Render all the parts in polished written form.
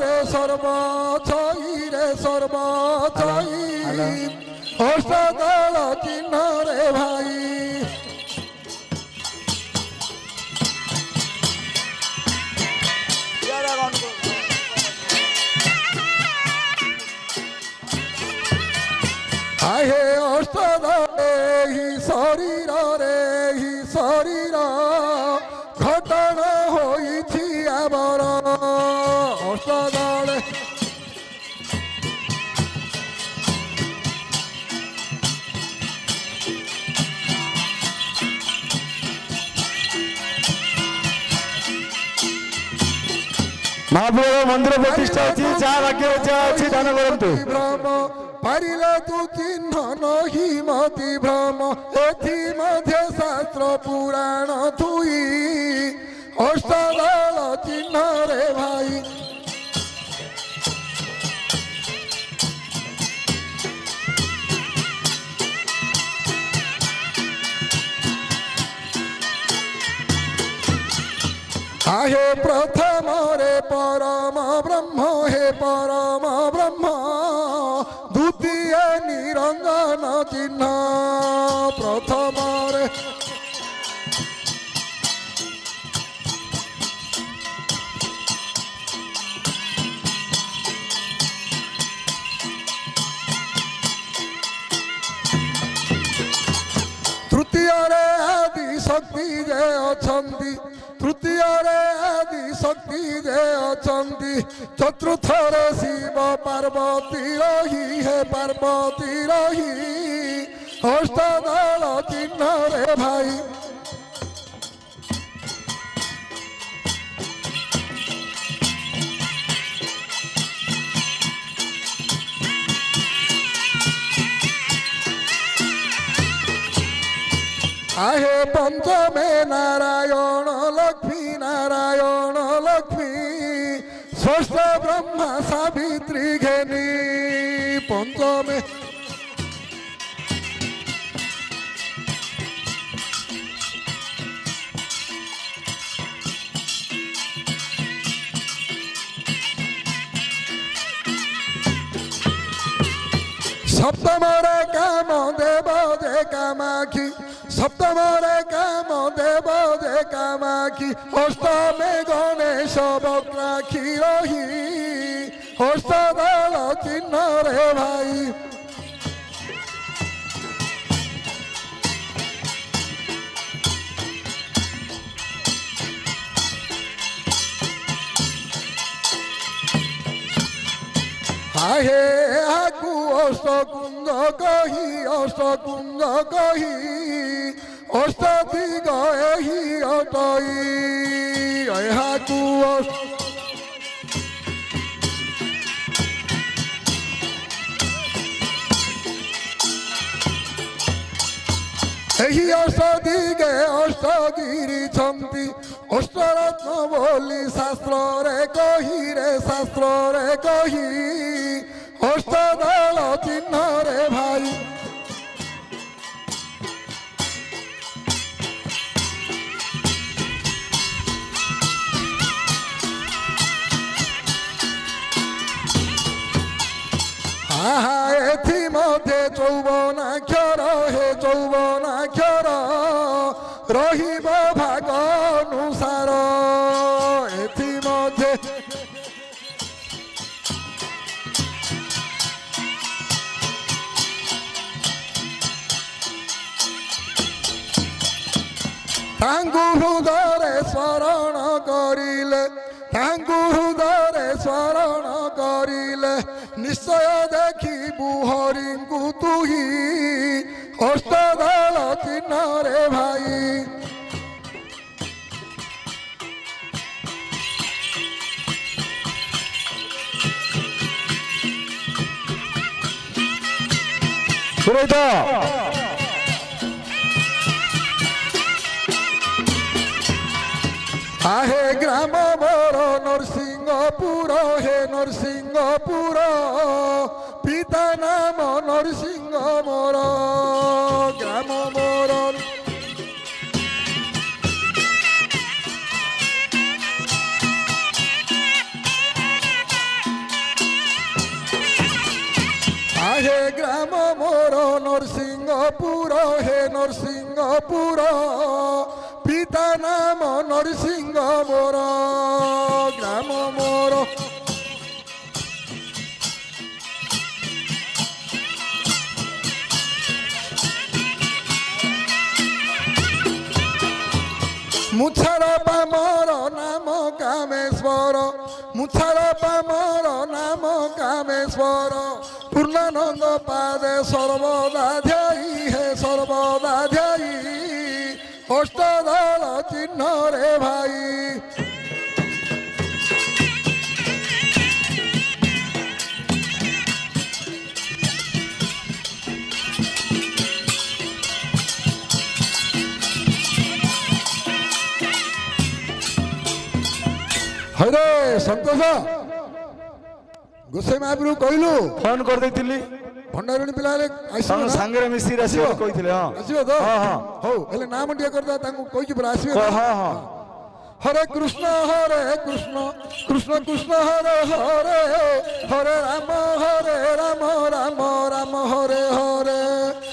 রে সর্বছয়ী রে সর্বছয়ী অষ্টদল চিহ্ন রে ভাই আহে অষ্টদলে হি শরীর ঘটনা হইছি আবর অষ্টদলে মহাপ্রভু মন্দির প্রতিষ্ঠা ଅଛି ଯାହା ଭାଗ୍ୟ ଇଚ୍ଛା ଅଛି ଦାନ କରନ୍ତୁ। ভ্রম পারিলে তু চিহ্ন নহি মতি ভ্রম এথি মধ্যে শাস্ত্র পুরাণ থুই অষ্টদল চিহ্ন রে ভাই আহে প্রথম রে পরম ব্রহ্ম হে পরম ব্রহ্ম দ্বিতীয় নিরঞ্জন চিহ্ন প্রথম রে তৃতীয়রে আদি শক্তি যে অছন্তি তৃতীয়রে আদি শক্তি যে অছন্তি চতুর্থরে শিব পার্বতী রহি হে পার্বতী রহি অষ্টদল চিহ্ন রে ভাই আহে পঞ্চমে নারায়ণ লক্ষ্মী ষষ্ঠ ব্রহ্মা সাবিত্রী ঘেনি পঞ্চমে সপ্তমরে কাম দেব যে কামাখি সপ্তমরে কাম দেব যে কামাখি অষ্টমে গণেশ বক্রাখি রহি অষ্টদল চিহ্ন রে ভাই আহে আকু অষ্টকুঞ্জ কহি অষ্টদিগ এহি অটই হাকু ଏହି ଅଷ୍ଟଦିଗେ ଅଷ୍ଟଗିରି ଛନ୍ତି ଅଷ୍ଟରତ୍ନ ବୋଲି ଶାସ୍ତ୍ରରେ କହି ଅଷ୍ଟଦଳ ଚିହ୍ନ ରେ ଭାଇ এথি মধ্যে চৌবনাক্ষর হে চৌবনাক্ষর রহিব ভাগ অনুসার এথি মধ্যে ତାଙ୍କୁ ହୃଦୟରେ ସ୍ମରଣ କରିଲେ ତାଙ୍କୁ ହୃଦୟରେ ସ୍ମରଣ କରିଲେ ନିଶ୍ଚୟ ଦେଖିବୁ ହରିଙ୍କୁ ତୁହି ଅଷ୍ଟଦଳ ଚିହ୍ନ ରେ ଭାଇ পুরোহিত আহে গ্রাম মোর নরসিংহপুর হে নরসিংহপুর পিতা নাম নরসিংহ মোর গ্রাম মোর গ্রাম মোর নরসিংহপুর হে নরসিংহপুর পিতা নাম নরসিংহ মোর গ্রাম মোর মুছার পামর নাম কামেশ্বর মুছার পামর নাম কামেশ্বর পূর্ণানন্দ পাদে সর্বদা ধ্যায়ী হে সর্বদা ধ্যায়ী অষ্টদল চিহ্ন রে ভাই হরে সন্তোষ গোসাই মহাপ্রভু কহিলু ফোন କରିଦେଇଥିଲି ଭଣ୍ଡାରୁଣୀ ପିଲା ହେଲେ ଆସିବ ତମ ନା? ସାଙ୍ଗରେ ମିଶିକି ଆସିବ ବୋଲି କହିଥିଲେ ହଁ ଆସିବ ତ ହଁ ହଁ ହଉ ହେଲେ ନାମ ଟିକେ କରିଦେବା ତାଙ୍କୁ କହିଛି ପୁରା ଆସିବେ ହଁ ନା? ହଁ হরে কৃষ্ণ কৃষ্ণ কৃষ্ণ হরে হরে হরে রাম রাম রাম হরে হরে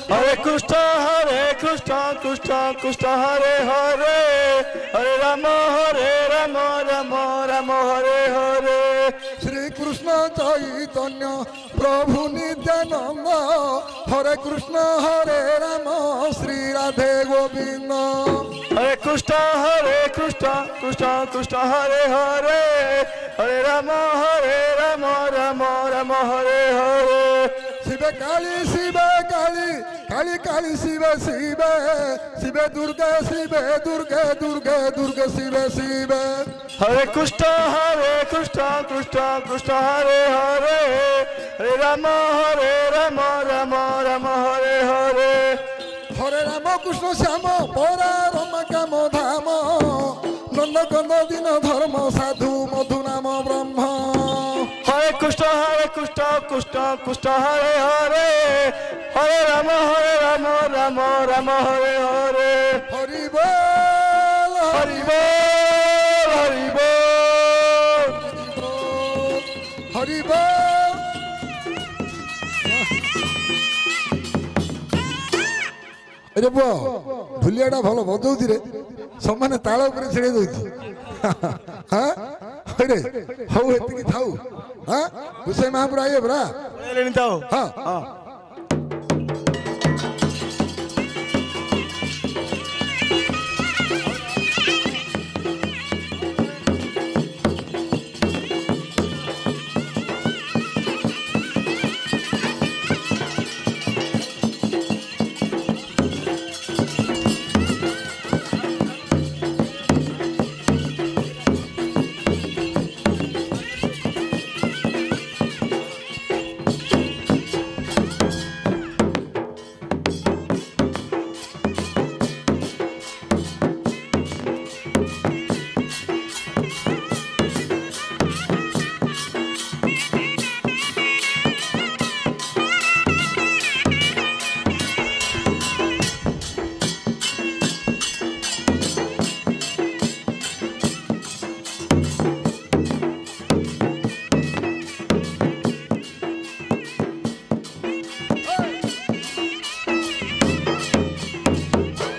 হরে কৃষ্ণ কৃষ্ণ কৃষ্ণ হরে হরে হরে রাম রাম রাম হরে হরে শ্রীকৃষ্ণ চৈতন্য প্রভু নিত্যানন্দ হরে কৃষ্ণ হরে রাম শ্রী রাধে গোবিন্দ হরে কৃষ্ণ কৃষ্ণ কৃষ্ণ হরে হরে হরে রাম রাম রাম হরে হরে শিবে কালী শিবে কালী কালী কালী শিবে শিবে শিবে দুর্গে শিবে দুর্গে দুর্গে দুর্গে শিবে শিবে হরে কৃষ্ণ কৃষ্ণ কৃষ্ণ হরে হরে হরে রাম রাম রাম হরে হরে হরে রাম কৃষ্ণ শ্যাম পরা রমা কাম ধাম নন্দ কন্দ দিন ধর্ম সাধু মধু নাম ব্রহ্ম হরে কৃষ্ণ কৃষ্ণ হরে হরে হরে রাম রাম রাম হরে হরে হরি বল হরি বল হরি বল হরি বল আরে পুଅ ঢুলিଆଟା ଭଲ ବଜଉଛି ରେ ସମାନେ ତାଳ ଉପରେ ଛିଡେଇ ଦଉଛି ହଁ ହଇରେ ହଉ ଏତିକି ଥାଉ ହଁ ଗୋସାଇ ମହାପୁର ଆଇବେ ପରା ପଳେଇଲେଣି ତ ହଁ ହଁ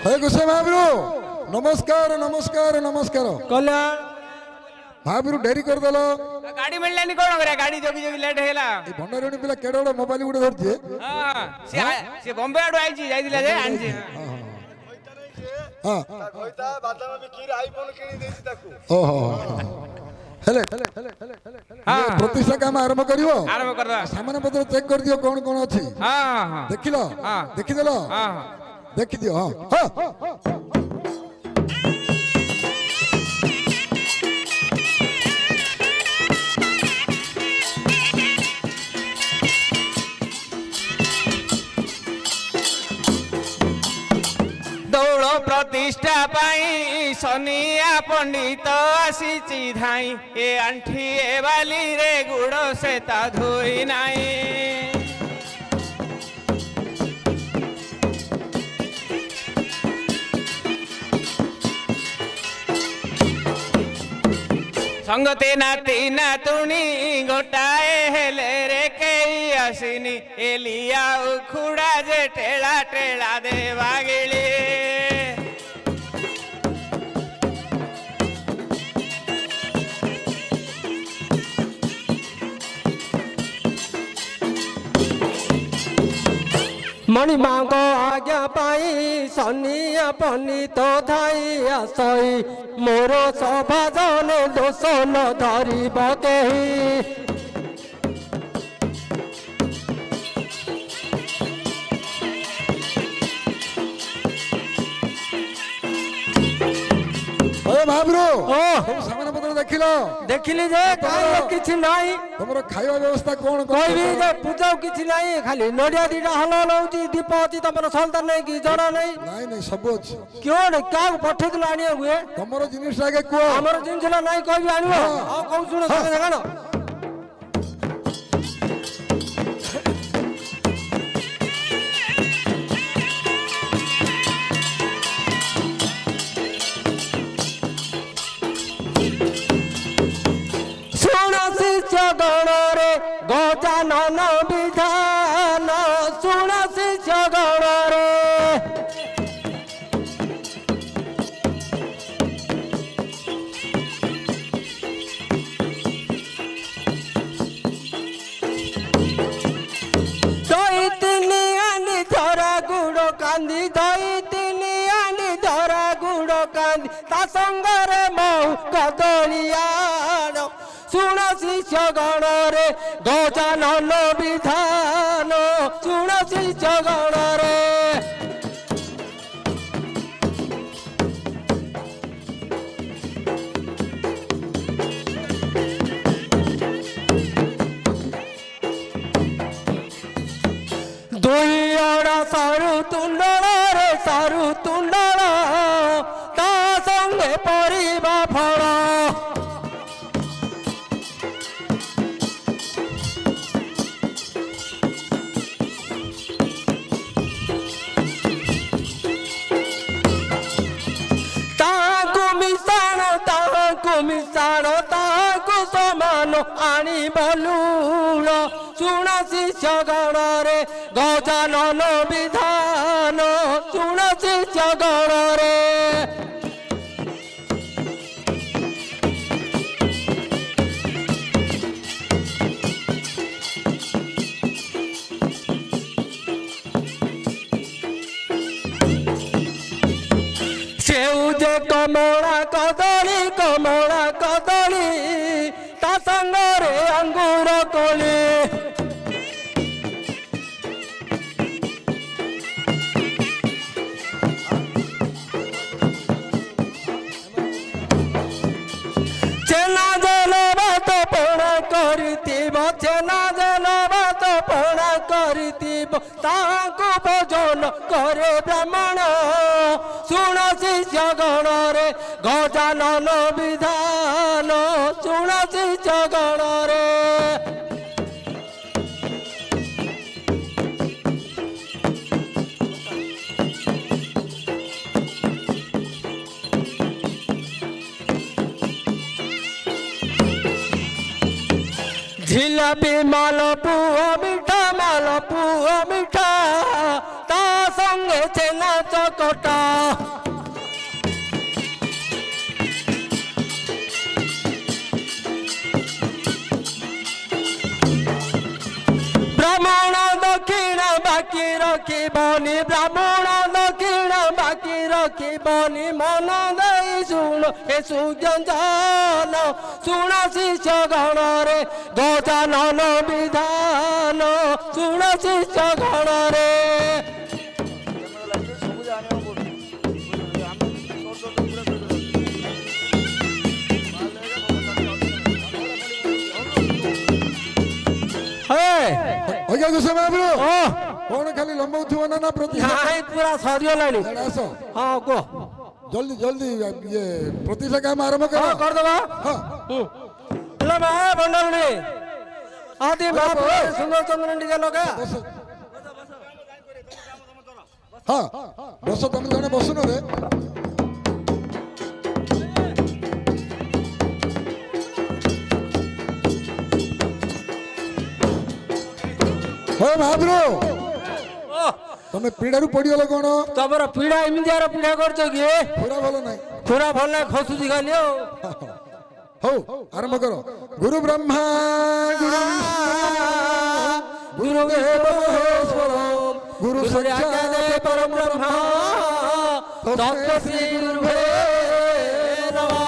ହେ ଗୋସାଇ ମହାପ୍ରଭୁ ନମସ୍କାର ନମସ୍କାର ନମସ୍କାର କଲ୍ୟାଣ ମହାପ୍ରଭୁ ଡେରି କରିଦେଲ ଗାଡି ମିଳିଲାନି କଣ କରିବା ଗାଡି ଜଗି ଜଗି ଲେଟ୍ ହେଇଗଲା ଏ ଭଣ୍ଡାରୁଣୀ ପିଲା କେଡେ ବଡ ମୋବାଇଲ ଗୋଟେ ଧରିଛି ହଁ ସେ ବମ୍ବେ ଆଡୁ ଆଇଛି ଯାଇଥିଲା ଯେ ଆଣିଛି ହଁ ଓହୋ ହେଲେ ହଁ ପ୍ରତିଷ୍ଠା କାମ ଆରମ୍ଭ କରିବ ଆରମ୍ଭ କରିଦବା ସାମାନ ପତ୍ର ଚେକ୍ କରିଦିଅ କଣ କଣ ଅଛି ହଁ ହଁ ଦେଖିଲ ହଁ। ଦେଖିଦେଲ ହଁ ଦେଖିଦିଅ ହଁ ହଁ ଦୌଳ ପ୍ରତିଷ୍ଠା ପାଇଁ ସନିଆ ପଣ୍ଡିତ ଆସିଛି ଧାଇଁ ଏ ଆଣ୍ଠି ଏ ବାଲିରେ ଗୁଡ଼ ସେ ତା ଧୋଇ ନାହିଁ সঙ্গতে নাতি নাতুনি গোটাଏ হেলে রে কেই আসিনি এলিয়া উখুড়া যে টেলা টেলা দেবা গিলি মণি মাঙ্গ আজ্ঞা পাই সনিয়া পনিত ধাই আসই মোর সভাজনে দোষ ন ধরিব কেহি ওরে মহাপ্রভু ও ସବୁ ସାମାନ ପତ୍ର ଦେଖିଲ ଦେଖିଲି ଯେ କାଇଁ କିଛି ନାହିଁ ତମର ଖାଇବା ବ୍ୟବସ୍ଥା କଣ କହିବି ଯେ ପୂଜା କିଛି ନାହିଁ ଖାଲି ନଡ଼ିଆ ଦିଟା ହଲ ହଉଛି ଦୀପ ଅଛି ତମର ସନ୍ତାନ ନାହିଁ କି ଜଣା ନାହିଁ ନାଇଁ ନାଇଁ ସବୁ ଅଛି କିଏ କାହାକୁ ପଠେଇଥିଲ ଆଣିବାକୁ ହୁଏ ତମର ଜିନିଷ ଆଗେ କୁହ ଆମର ଜିନିଷ ନାହିଁ କହିବି ଆଣିବ ଆଉ କହୁ ଶୁଣ ଜାଣ গণরে গজানন বিধান শুণ শিষ্য গণরে দই তিনি আনি ধরা গুড় কান্দি দই তিনি আনি ধরা গুড় কান্দি তা সঙ্গরে মৌ কদলিয়ান শুণ শিষ্য গণরে গজানন বিধান শুণ শিষ্য গণরে দুই অড়া সারু তুণ্ডরে সারু তুণ্ডর তা সঙ্গে পরিবা ফল মিশাণ তাহাକୁ ସମାନ ଆଣିବ ଲୁଣ ଶୁଣ ଶିଷ୍ୟ ଗଣରେ ଗଜାନନ ବିଧାନ ଶୁଣ ଶିଷ୍ୟ ଗଣରେ সেউ যে কমলা কদলী তা সঙ্গরে আঙ্গুর কোলি চেনা জল ভাত পଣା କରିଥିବ চেনা জল ভাত পଣା କରିଥିବ ତାହାକୁ ଭୋଜନ করে ବ୍ରାହ୍ମଣ ଶୁଣ ଶିଷ୍ୟ ଗଣରେ ଗଜାନନ ବିଧାନ ଶୁଣ ଶିଷ୍ୟ ଗଣରେ জিলাপি মালপুয়া মিঠা তা সঙ্গে চেনা চকটা ব্রাহ্মণ দক্ষিণ বাকি রখিবনি ব্রাহ্মণ দক্ষিণ বাকি রখিবনি মন দেই শুণ এ সুজঞ্জন শুণ শিষ্য গণরে গজানন বিধান শুণ শিষ্য গণরে ଆଜ୍ଞା ଗୋସାଇ ମହାପ୍ରଭୁ କଣ ଖାଲି ଲମ୍ବଉଥିବ ନା ପ୍ରତି ନାଇଁ ପୁରା ସରିଗଲାଣି ଆସ ହଁ କୁହ ଜଲ୍ଦି ଜଲ୍ଦି ଇଏ ପ୍ରତିଷ୍ଠା କାମ ଆରମ୍ଭ କର କରିଦେବା ହଁ ହେଲା ମା ଭଣ୍ଡାରୁଣୀ ଆଦି ମହାପ୍ରଭୁ ସୁନ୍ଦର ଚନ୍ଦ୍ର ଟିକେ ଲଗା ହଁ ବସ ତମେ ଜଣେ ବସୁନ ରେ ଏ ମହାପ୍ରଭୁ ତମେ ପିଢାରୁ ପଡିଗଲ କଣ? ତମର ପିଢା ଏମିତିଆର ପିଢା କରୁଛ କି? ପୁରା ଭଲ ନାହିଁ। ପୁରା ଭଲ ନାହିଁ, ଖସୁଛି ଖାଲି ଆଉ। ହଉ ଆରମ୍ଭ କର। ଗୁରୁ ବ୍ରହ୍ମା ଗୁରୁ ଗୁରୁ ଦେବ ମହେଶ୍ୱର ଗୁରୁ ସାକ୍ଷାତ ପରମ ବ୍ରହ୍ମ ତସ୍ମୈ ଶ୍ରୀ ଗୁରୁଭେ ନମଃ।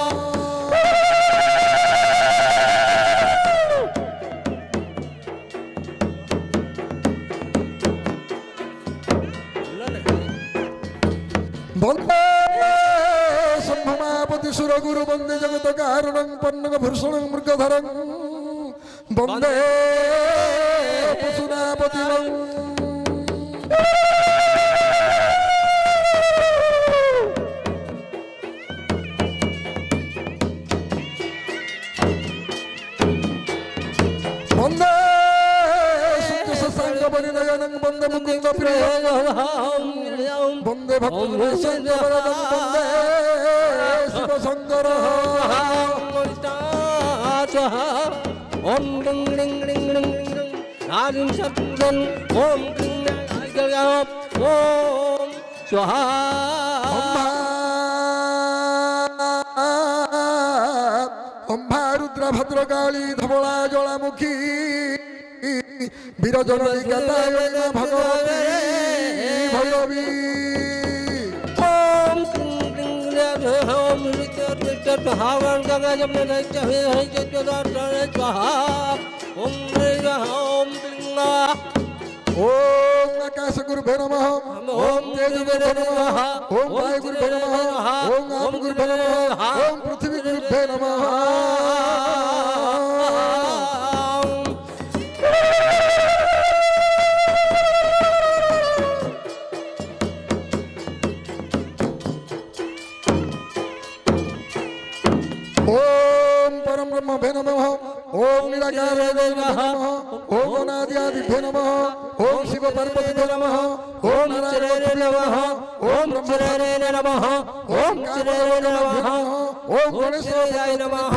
বন্দে শম্ভুমাপতি সুর গুরু বন্দে জগত কারণং পন্নগ ভূষণং মৃগধরং বন্দে পশুনাপতি বন্দে সূর্য শশাঙ্ক পরিণয়নং বন্দে মুকুন্দ প্রিয় বন্দে ভক্ত বন্দে শিব শঙ্কর ওম ডিং ডিং ডিং ডিং ডিং আদিম সত্যন ওম ডিং ওম স্বাহা অম্ভা রুদ্র ভদ্রকালী ধবলা জলামুখী বীরজননী কাতায়নী ভগবতী ভৈরবী ওম ডিং ডিং ওম ঋতর হাওয়ান গঙ্গা যমুনা নৈত্য হে হে চতুর্দশে স্বাহা ওম ওম ডিং ওম আকাশ গুরুভে নমঃ ওম তেজ গুরুভে নমঃ ওম বায়ু গুরুভে নমঃ ওম আপ গুরুভে নমঃ ওম পৃথিবী গুরুভে নমঃ ओम परम ब्रह्म भे नमः ओम निराकार नमः ओम अनादि भे नमः ओम शिव पार्वती भे नमः ओम नारायण नमः ओम ब्रह्मचारी नमः ओम चिरेण नमः ओम गणेशाय नमः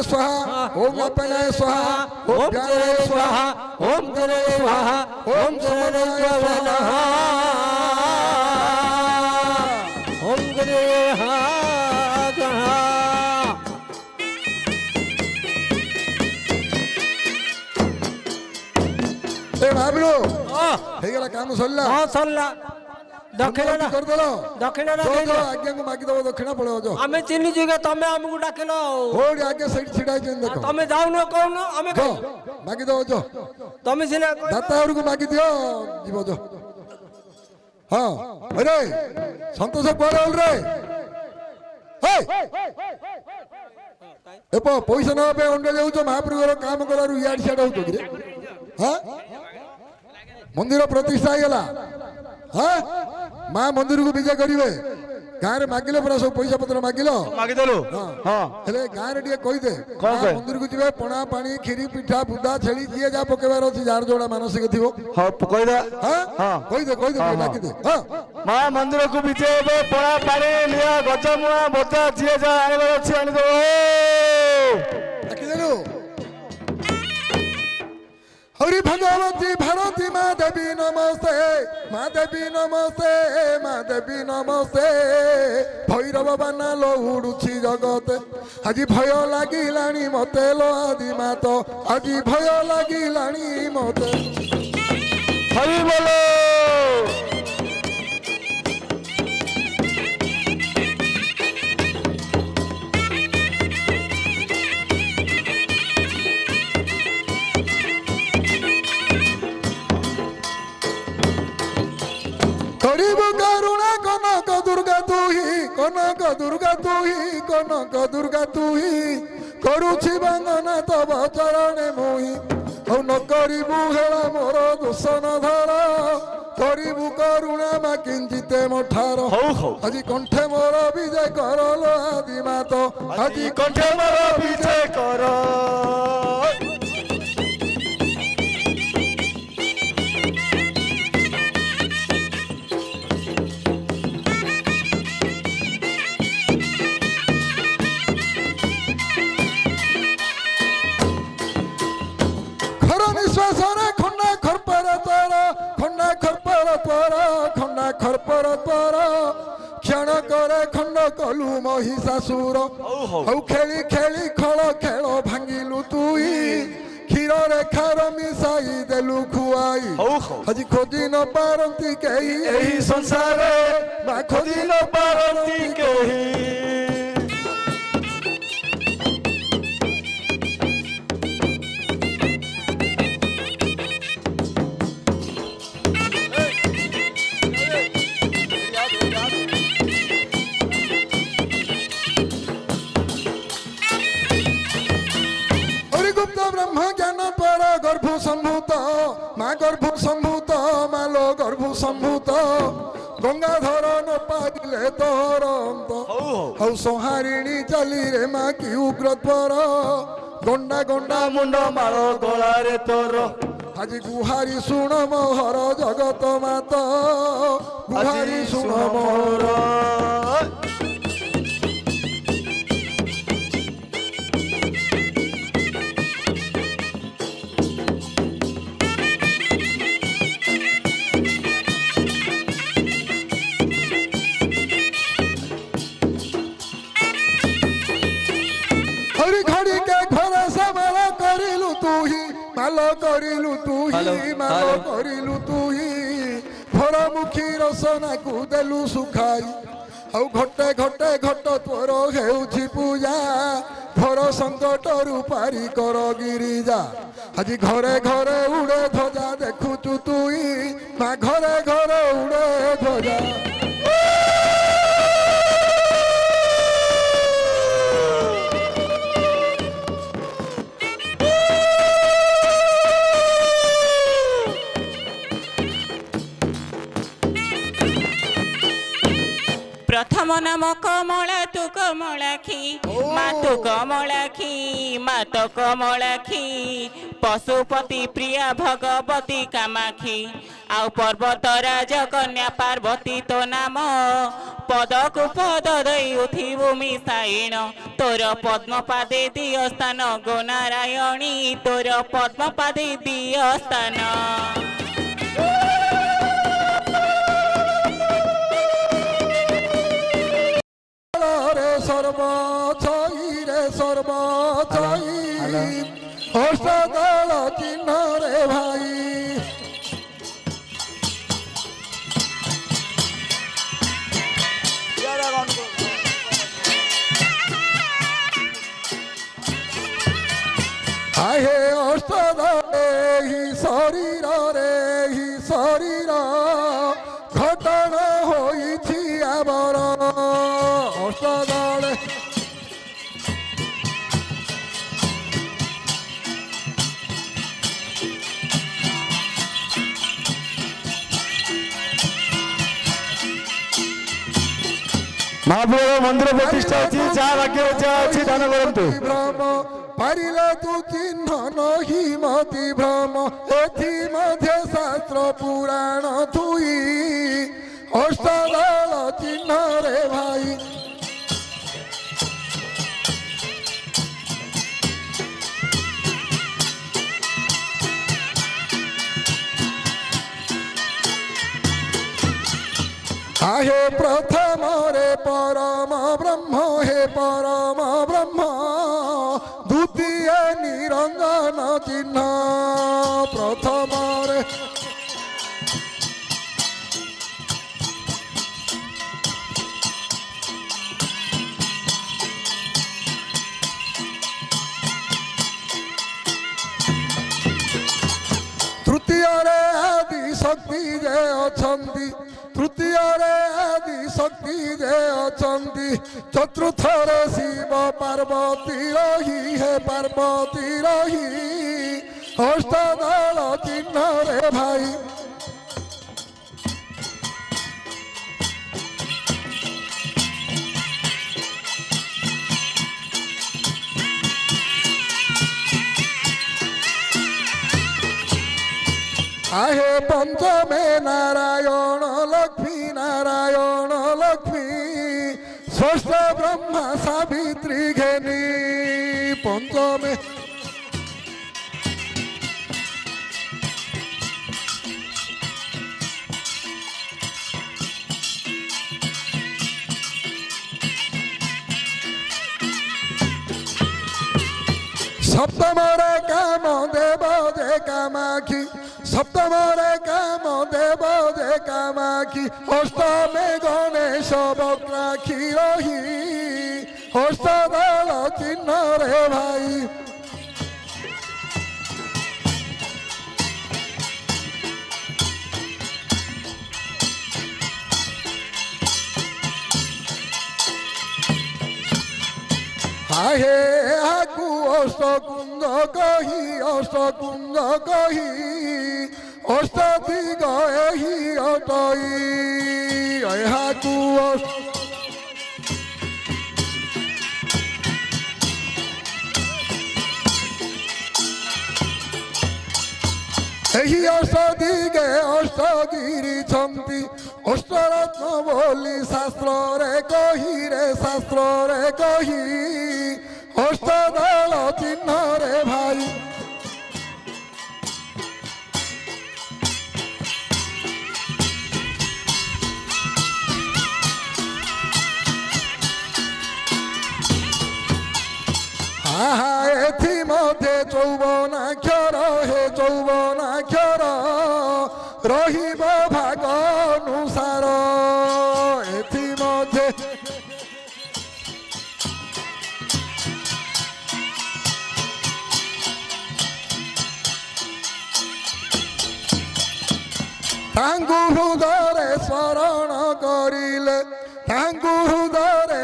स्वाहा ओम अपनाय स्वाहा ओम ज्ञानाय स्वाहा ओम जनाय स्वाहा ओम समनाय स्वाहा ओम गुरुदेव ए भाबलो हे गेला काम सरला हां सरला दक्षिणा कर देलो दक्षिणा जो आज्ञा को मागी दबो दक्षिणा पळो जो हमें चिन्ह जुगे तमे हमकु डाकेलो होड आज्ञा साइड छिडाय जेन देखो तमे जाऊ न कहू हमें जो मागी दबो जो तमे सिना दातावर को मागी दियो जीवो जो हां अरे संतोष कोड़े होल रे हे एपो पैसा न पे ओंडे जाऊ जो महाप्रभुर काम करारु याड छाड होतो रे हां मंदिर प्रतिष्ठा हैला हाँ माँ मंदिर को विजय करिवे गाँव रे मागिले पूरा सब पैसा पत्र मागिलो मागिदेलु हाँ हेले गाँव रे टिके कहि दे मंदिर को जिवे पणा पानी खीरी पिठा बुदा छेली जिए जा पकेबार अछि जार जोड़ा मानसिक थिवो हां कहि दे हां कहि दे डाकी दे हां मां मंदिर को विजय पणा पानी लिया गजमुआ बजा जिए जा आनिबार अछि आनि दो डाकी देलु हरि भगवती भारती माँ देवी नमस्ते माँ देवी नमस्ते माँ देवी नमस्ते भैरव बाना लो उड़ुछि जगते आज भय लागिलाणी मते लो आदि मात आज भय लागिलाणी मते हरि बोलो करिबु करुणा कनक दुर्गा तू ही कनक दुर्गा तू ही कनक दुर्गा तू ही करुछि बंदना तब चरणे मोहि औ न करिबु हेला मोर दोष न धर करिबु करुणा मा किंचिते मठार আজি कंठे मोर विजय करलो आदि मात আজি कंठे मोर विजय कर କଲୁ ମହିଷାସୁର ହଉ। ଆଉ ଖେଳି ଖେଳି ଖଳ ଖେଳ ଭାଙ୍ଗିଲୁ ତୁଇ କ୍ଷୀରରେ ଖାର ମିଶାଇ ଦେଲୁ ଖୁଆଇ ହଉ। ଆଜି ଖୋଜି ନ ପାରନ୍ତି କେହି ଏହି ସଂସାରେ ମା ଖୋଜି ନ ପାରନ୍ତି କେହି। হরিগুপ্ত ব্রহ্ম জ্ঞান পর গর্ভ সম্ভূত মা গর্ভ সম্ভূত মালো গর্ভ সম্ভূত গঙ্গাধর ন পাইলে তোর অন্ত হৌ ସଂହାରିଣୀ ଚାଲି ରେ ମା କି ଉଗ୍ରତ୍ୱର ଗଣ୍ଡା ଗଣ୍ଡା ମୁଣ୍ଡ ମାଳ ଗଳାରେ ତୋର ଆଜି ଗୁହାରି ଶୁଣ ମୋହର ଜଗତ ମାତ ଗୁହାରି ଶୁଣ ମୋହର হরি ঘড়ি কে ঘরে সমাল করিলু তুহি মাল করিলু তুহি মাল করিলু তুহি ভরমুখী রসনাকু দেলু শুখাই ଆଉ ଘଟେ ଘଟେ ଘଟ ତୋର ହେଉଛି ପୂଜା ଘର ସଙ୍କଟରୁ ପାରି କର ଗିରିଜା ଆଜି ଘରେ ଘରେ ଉଡ଼େ ଧ୍ୱଜା ଦେଖୁଛୁ ତୁଇ ମା ଘରେ ଘରେ ଉଡ଼େ ଧ୍ୱଜା প্রথম নাম কমলা তু কমলাক্ষী মা তু কমলাক্ষী মা তো কমলাক্ষী পশুপতি প্রিয়া ভগবতী কামাক্ষী আউ পর্বতরাজ কন্যা পার্বতী তো নাম পদকু পদ দেই উঠিবু মিশাইণ তোর পদ্মপাদে দিয় স্থান গো নারায়ণী তোর পদ্মপাদে দিয় স্থান সর্বছই রে সর্বছই অষ্টদল চিহ্ন রে ভাই আহে অষ্টদলে হি শরীর রে হি শরীর ঘটনা হইছি আবর অষ্টদলে ମହାପ୍ରଭୁ ମନ୍ଦିର ପ୍ରତିଷ୍ଠା ଅଛି ଯାହା ଭାଗ୍ୟରେ ଯାହା ଅଛି ଦାନ କରନ୍ତୁ। ভ্রম পারিলে তু চিহ্ন নহি মতি ভ্রম এথি মধ্যে শাস্ত্র পুরাণ তুই অষ্টদল চিহ্ন রে ভাই আহে প্রথম রে পরম ব্রহ্ম হে পরম ব্রহ্ম দ্বিতীয় নিরঞ্জন চিহ্ন প্রথম রে তৃতীয়রে আদি শক্তি যে অছন্তি তৃতীয়রে আদি শক্তি যে অছন্তি চতুর্থরে শিব পার্বতী রহি হে পার্বতী রহি অষ্টদল চিহ্ন রে ভাই আহে পঞ্চমে নারায়ণ লক্ষ্মী নারায়ণ লক্ষ্মী ষষ্ঠ ব্রহ্মা সাবিত্রী ঘেনি পঞ্চমে সপ্তমরে কাম দেব যে কামাখি সপ্তমরে কাম দেব যে কামাখি অষ্টমে গণেশ বক্রাখি রহি হস্তদল চিহ্ন রে ভাই আহে হাকু অষ্টকুঞ্জ কহি অষ্টদিগ এহি অটই হাকু ଏହି ଅଷ୍ଟଦିଗେ ଅଷ୍ଟଗିରି ଛନ୍ତି ଅଷ୍ଟରତ୍ନ ବୋଲି ଶାସ୍ତ୍ରରେ କହି ଅଷ୍ଟଦଳ ଚିହ୍ନରେ ଭାଇ এথি মধ্যে চৌবনাক্ষর রহিব ভাগ অনুসার এথি মধ্যে ତାଙ୍କୁ ହୃଦୟରେ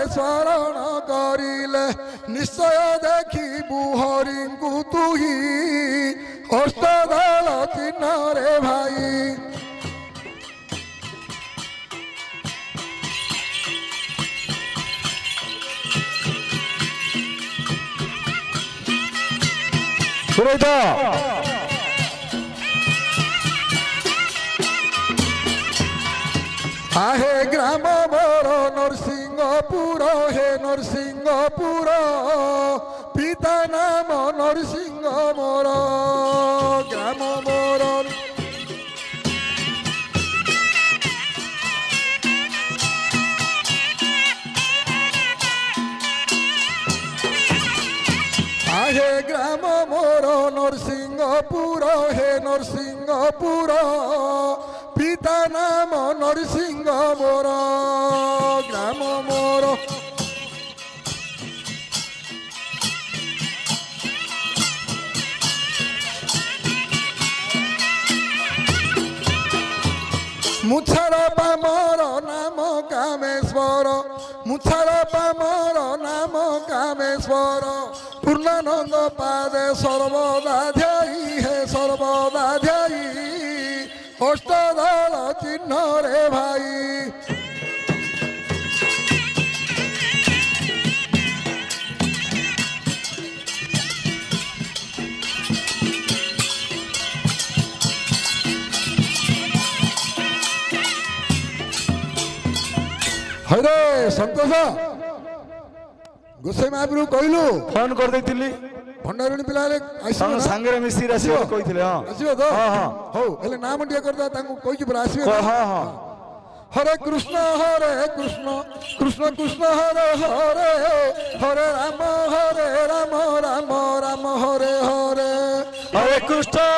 ସ୍ମରଣ କରିଲେ ନିଶ୍ଚୟ ଦେଖିବୁ ହରିଙ୍କୁ ତୁହି ଅଷ୍ଟଦଳ ଚିହ୍ନରେ ଭାଇ পুরোহিত আহে গ্রাম মোর নরসিংহপুর পিতা নাম নরসিংহ মোর গ্রাম মোর আহে গ্রাম মোর নরসিংহপুর পিতা নাম নরসিংহ মোর গ্রাম মোর মুছার পামর নাম কামেশ্বর পূর্ণানন্দ পাদে সর্বদা ধ্যায়ী অষ্টদল চিহ্ন রে ভাই হইরে সন্তোষ গোসাই মহাপ্রভু কহিলু ফোন କରିଦେଇଥିଲି ଭଣ୍ଡାରୁଣୀ ପିଲା ହେଲେ ଆସିବ ତମ ନା? ସାଙ୍ଗରେ ମିଶିକି ଆସିବ ବୋଲି କହିଥିଲେ ହଁ ଆସିବ ତ ହଉ ହେଲେ ନାମ ଟିକେ କରିଦେବା ତାଙ୍କୁ କହିଛି ପୁରା ଆସିବେ ନା? ହଁ ହଁ হরে কৃষ্ণ কৃষ্ণ কৃষ্ণ হরে হরে রাম রাম রাম হরে হরে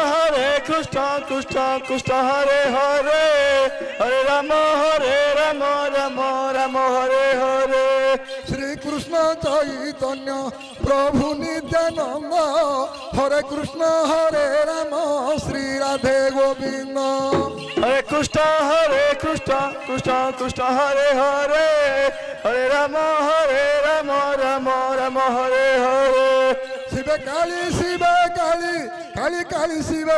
হরে কৃষ্ণ কৃষ্ণ কৃষ্ণ হরে হরে হরে রাম রাম রাম হরে হরে শ্রীকৃষ্ণ চৈতন্য প্রভু নিত্যানন্দ হরে কৃষ্ণ শ্রী রাধে গোবিন্দ হরে কৃষ্ণ কৃষ্ণ কৃষ্ণ হরে হরে হরে রাম রাম রাম হরে হরে শিবে কালী কালী কালী শিবে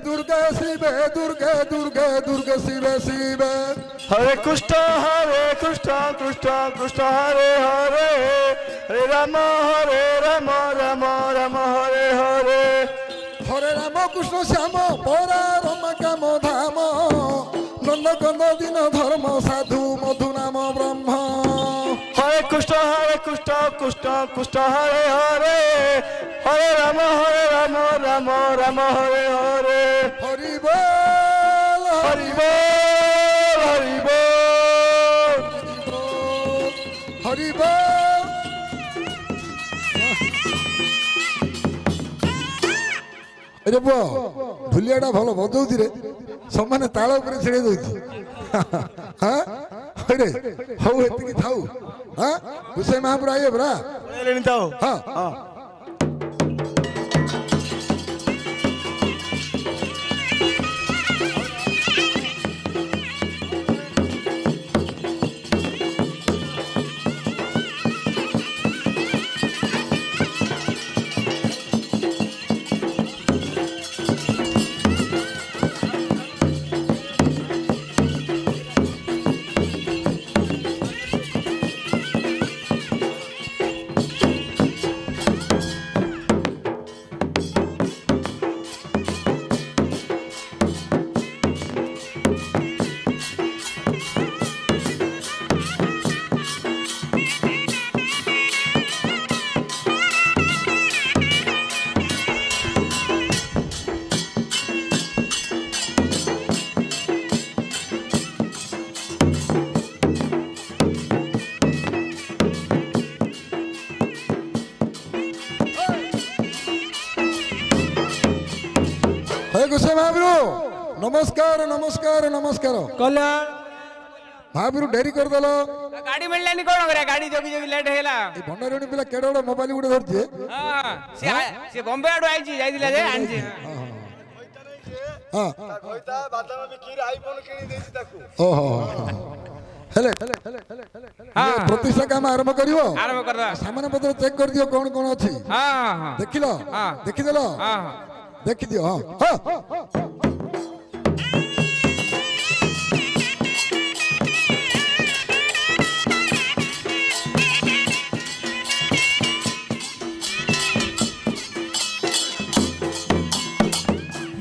দুর্গে দুর্গে শিবে হরে কৃষ্ণ কৃষ্ণ কৃষ্ণ হরে হরে হরে রাম রাম হরে হরে হরে রাম কৃষ্ণ শ্যাম পরা রমা কাম ধাম নন্দ কন্দ দিন ধর্ম সাধু মধু নাম ব্রহ্ম হরে কৃষ্ণ কৃষ্ণ হরে হরে হরে রাম রাম হরে হরে হরি বল হরি বল হরি বল হরি বল ଆରେ ପୁଅ ଢୁଲିଆଟା ଭଲ ବଜଉଛି ରେ ସମାନେ ତାଳ ଉପରେ ଛିଡେଇ ଦଉଛି ରେ ହଉ ଏତିକି ଥାଉ ହୁସେନ ମହାପୁର ଆଇବେ ପରା ହଁ गुस्से महावीरू नमस्कार नमस्कार नमस्कार कल्याण महावीरू डेरी कर दलो गाड़ी मिललानी कोन करे गाड़ी जोगी जोगी लेट हेला ए भंडारणी पिला केडो बडो मोबाइल गुडे धरछे हां से बॉम्बे आडो आइची जाइदिला जे आनजी हां କହିତା ବାଦାମ ବିକିରି ଆଇଫୋନ କିଣି ଦେଇଛି ତାକୁ ओहो हेले हां प्रतिष्ठा काम आरंभ करिवो आरंभ कर दो सामान पत्र चेक कर दियो कोन कोन अछि हां हां देखिलो हां देखि देलो हां देखि दियो हां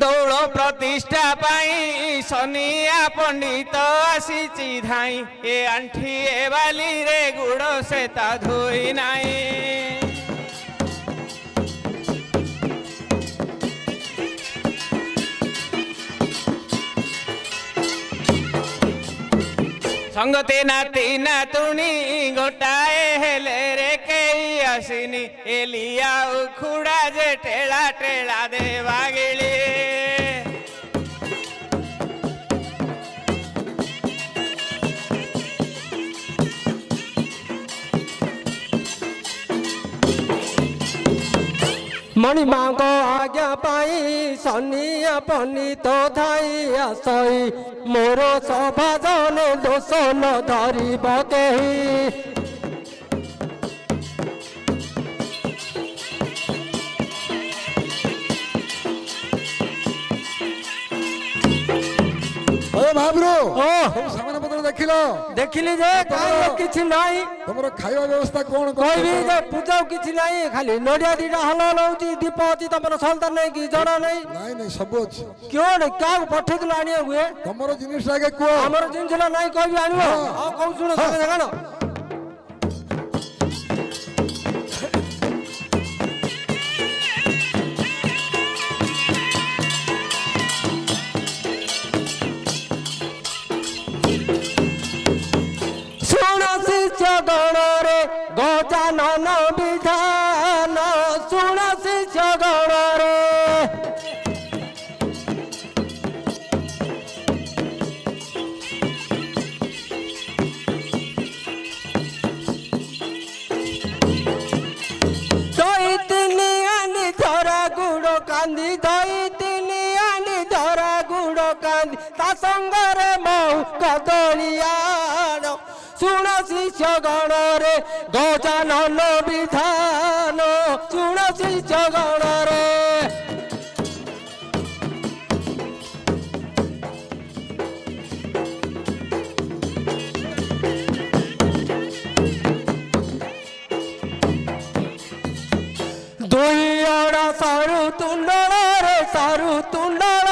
दौड़ प्रतिष्ठा पाई सनिया पंडित आसीची धाई ए आंठी ए बाली रे गुड़ से ता धोई नाई संगते नाती नातुणी गोटाए हेले रे केई आसिनी एलिया उखुड़ा जे टेला टेला देवा गिली मणिमा को आज्ञा पाई सनिया पंडित धाई आसई मोर सभा जने दोष न धरिब केही ओए महावीरू ओ सामान पत्र देखिलो देखिली जे काई किछि नाही तमरो खाଇବା व्यवस्था कोन कहबी जे पूजा किछि नाही खाली नडिया दिटा हल लउची दीप अछि तमरो सल्ता नाही कि जड़ा नाही ନାଇଁ ନାଇଁ ସବୁ ଅଛି क्यों ने का पठेदिल आनिया हुए ତମର ଜିନିଷ ଆଗେ କୁହ हमर जिनसला नाही कहबी आनिबो आ कहू सुनो संगे गानो गणरे गजानन विधान सुण शिष्य गणरे दई तिनी आनी धरा गुड़ कांदी दई तिनी आनी धरा गुड़ कांदी ता संगरे मऊ कदलियान सुण शिष्य गणरे गजानन विधान सुण शिष्य गणरे दुई अड़ा सारू तुंडल रे सारू तुंडल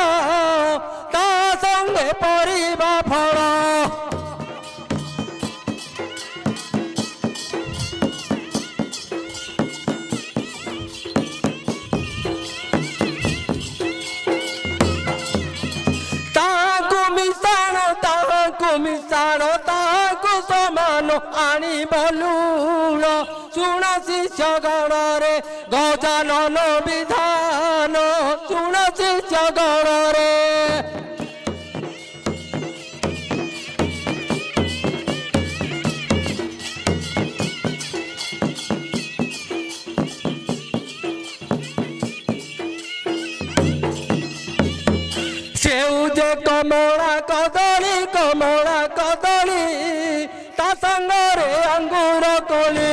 ता संगे परिबा फल मिशाण ताको समान आनी बलूण सुण शिष्य गणरे गजानन विधान सुण ଜଗଣରେ ସେଉ ଯେ କମଳା କଦଳୀ ତା ସାଙ୍ଗରେ ଅଙ୍ଗୁର କୋଳି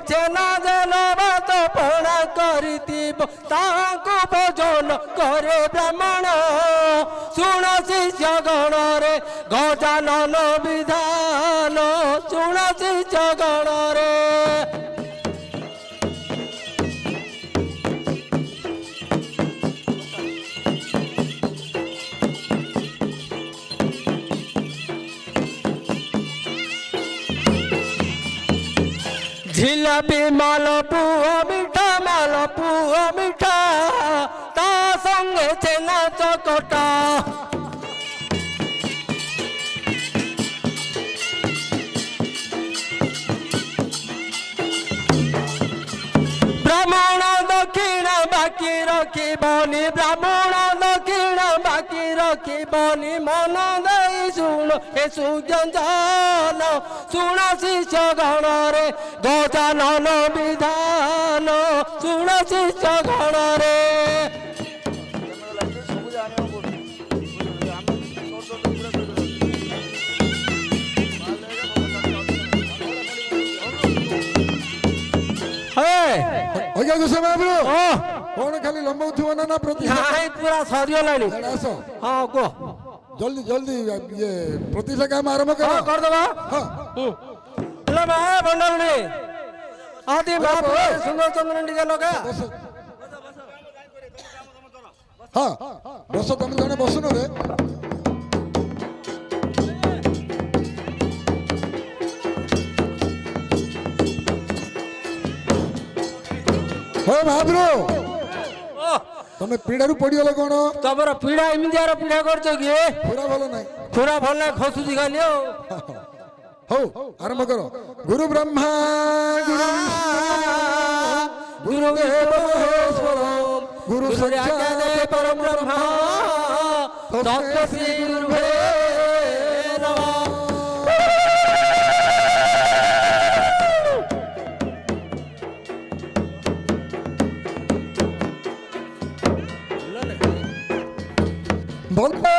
ଛେନା ଦେଲ ଭାତ ପଣା କରିଥିବ ତାହାଙ୍କୁ ଭୋଜନ କରେ ବ୍ରାହ୍ମଣ ଶୁଣ ଶିଷ୍ୟ ଗଣରେ ଗଜାନନ ବିଧାନ ଶୁଣ ଶିଷ୍ୟ ଗଣରେ ଝିଲାପି ମାଲପୁଅ ମିଠା ତା ସଙ୍ଗେ ଛେନା ଚକଟା ବ୍ରାହ୍ମଣ ଦକ୍ଷିଣ ବାକି ରଖିବନି ମନ ଦେଇ ଶୁଣ ଏ ସୁଜଞ୍ଜନ ଶୁଣ ଶିଷ୍ୟ ଗଣରେ ଗଜାନନ ବିଧାନ ଶୁଣ ଶିଷ୍ୟ ଗଣରେ ଆଜ୍ଞା ଗୋସାଇ ମହାପ୍ରଭୁ କଣ ଖାଲି ଲମ୍ବଉଥିବ ନା ପ୍ରତି ନାଇଁ ପୁରା ସରିଗଲାଣି ଆସ ହଁ କୁହ ଜଲ୍ଦି ଜଲ୍ଦି ଇଏ ପ୍ରତିଷ୍ଠା କାମ ଆରମ୍ଭ କର କରିଦେବା ହଁ ମା ଭଣ୍ଡାରୁଣୀ ଆଦି ମହାପ୍ରଭୁ ସୁନ୍ଦର ଚନ୍ଦ୍ର ଟିକେ ଲଗା ବସ ହଁ ବସ ତମେ ଜଣେ ବସୁନ ରେ ହଁ ମହାପ୍ରଭୁ ତମେ ପିଢାରୁ ପଡିଗଲ କଣ ତମର ପିଢା ଏମିତିଆର ପିଢା କରୁଛ କି ପୁରା ଭଲ ନାହିଁ ପୁରା ଭଲ ନାହିଁ ଖସୁଛି ଖାଲି ଆଉ ହଉ ଆରମ୍ଭ କର ଗୁରୁ ବ୍ରହ୍ମା ଗୁରୁ ଦେବ ମହେଶ୍ୱର ଗୁରୁ ସାକ୍ଷାତ ପରମ ବ୍ରହ୍ମା ତସ୍ମୈ ଶ୍ରୀ ଗୁରୁଭେ ନମଃ বন্দে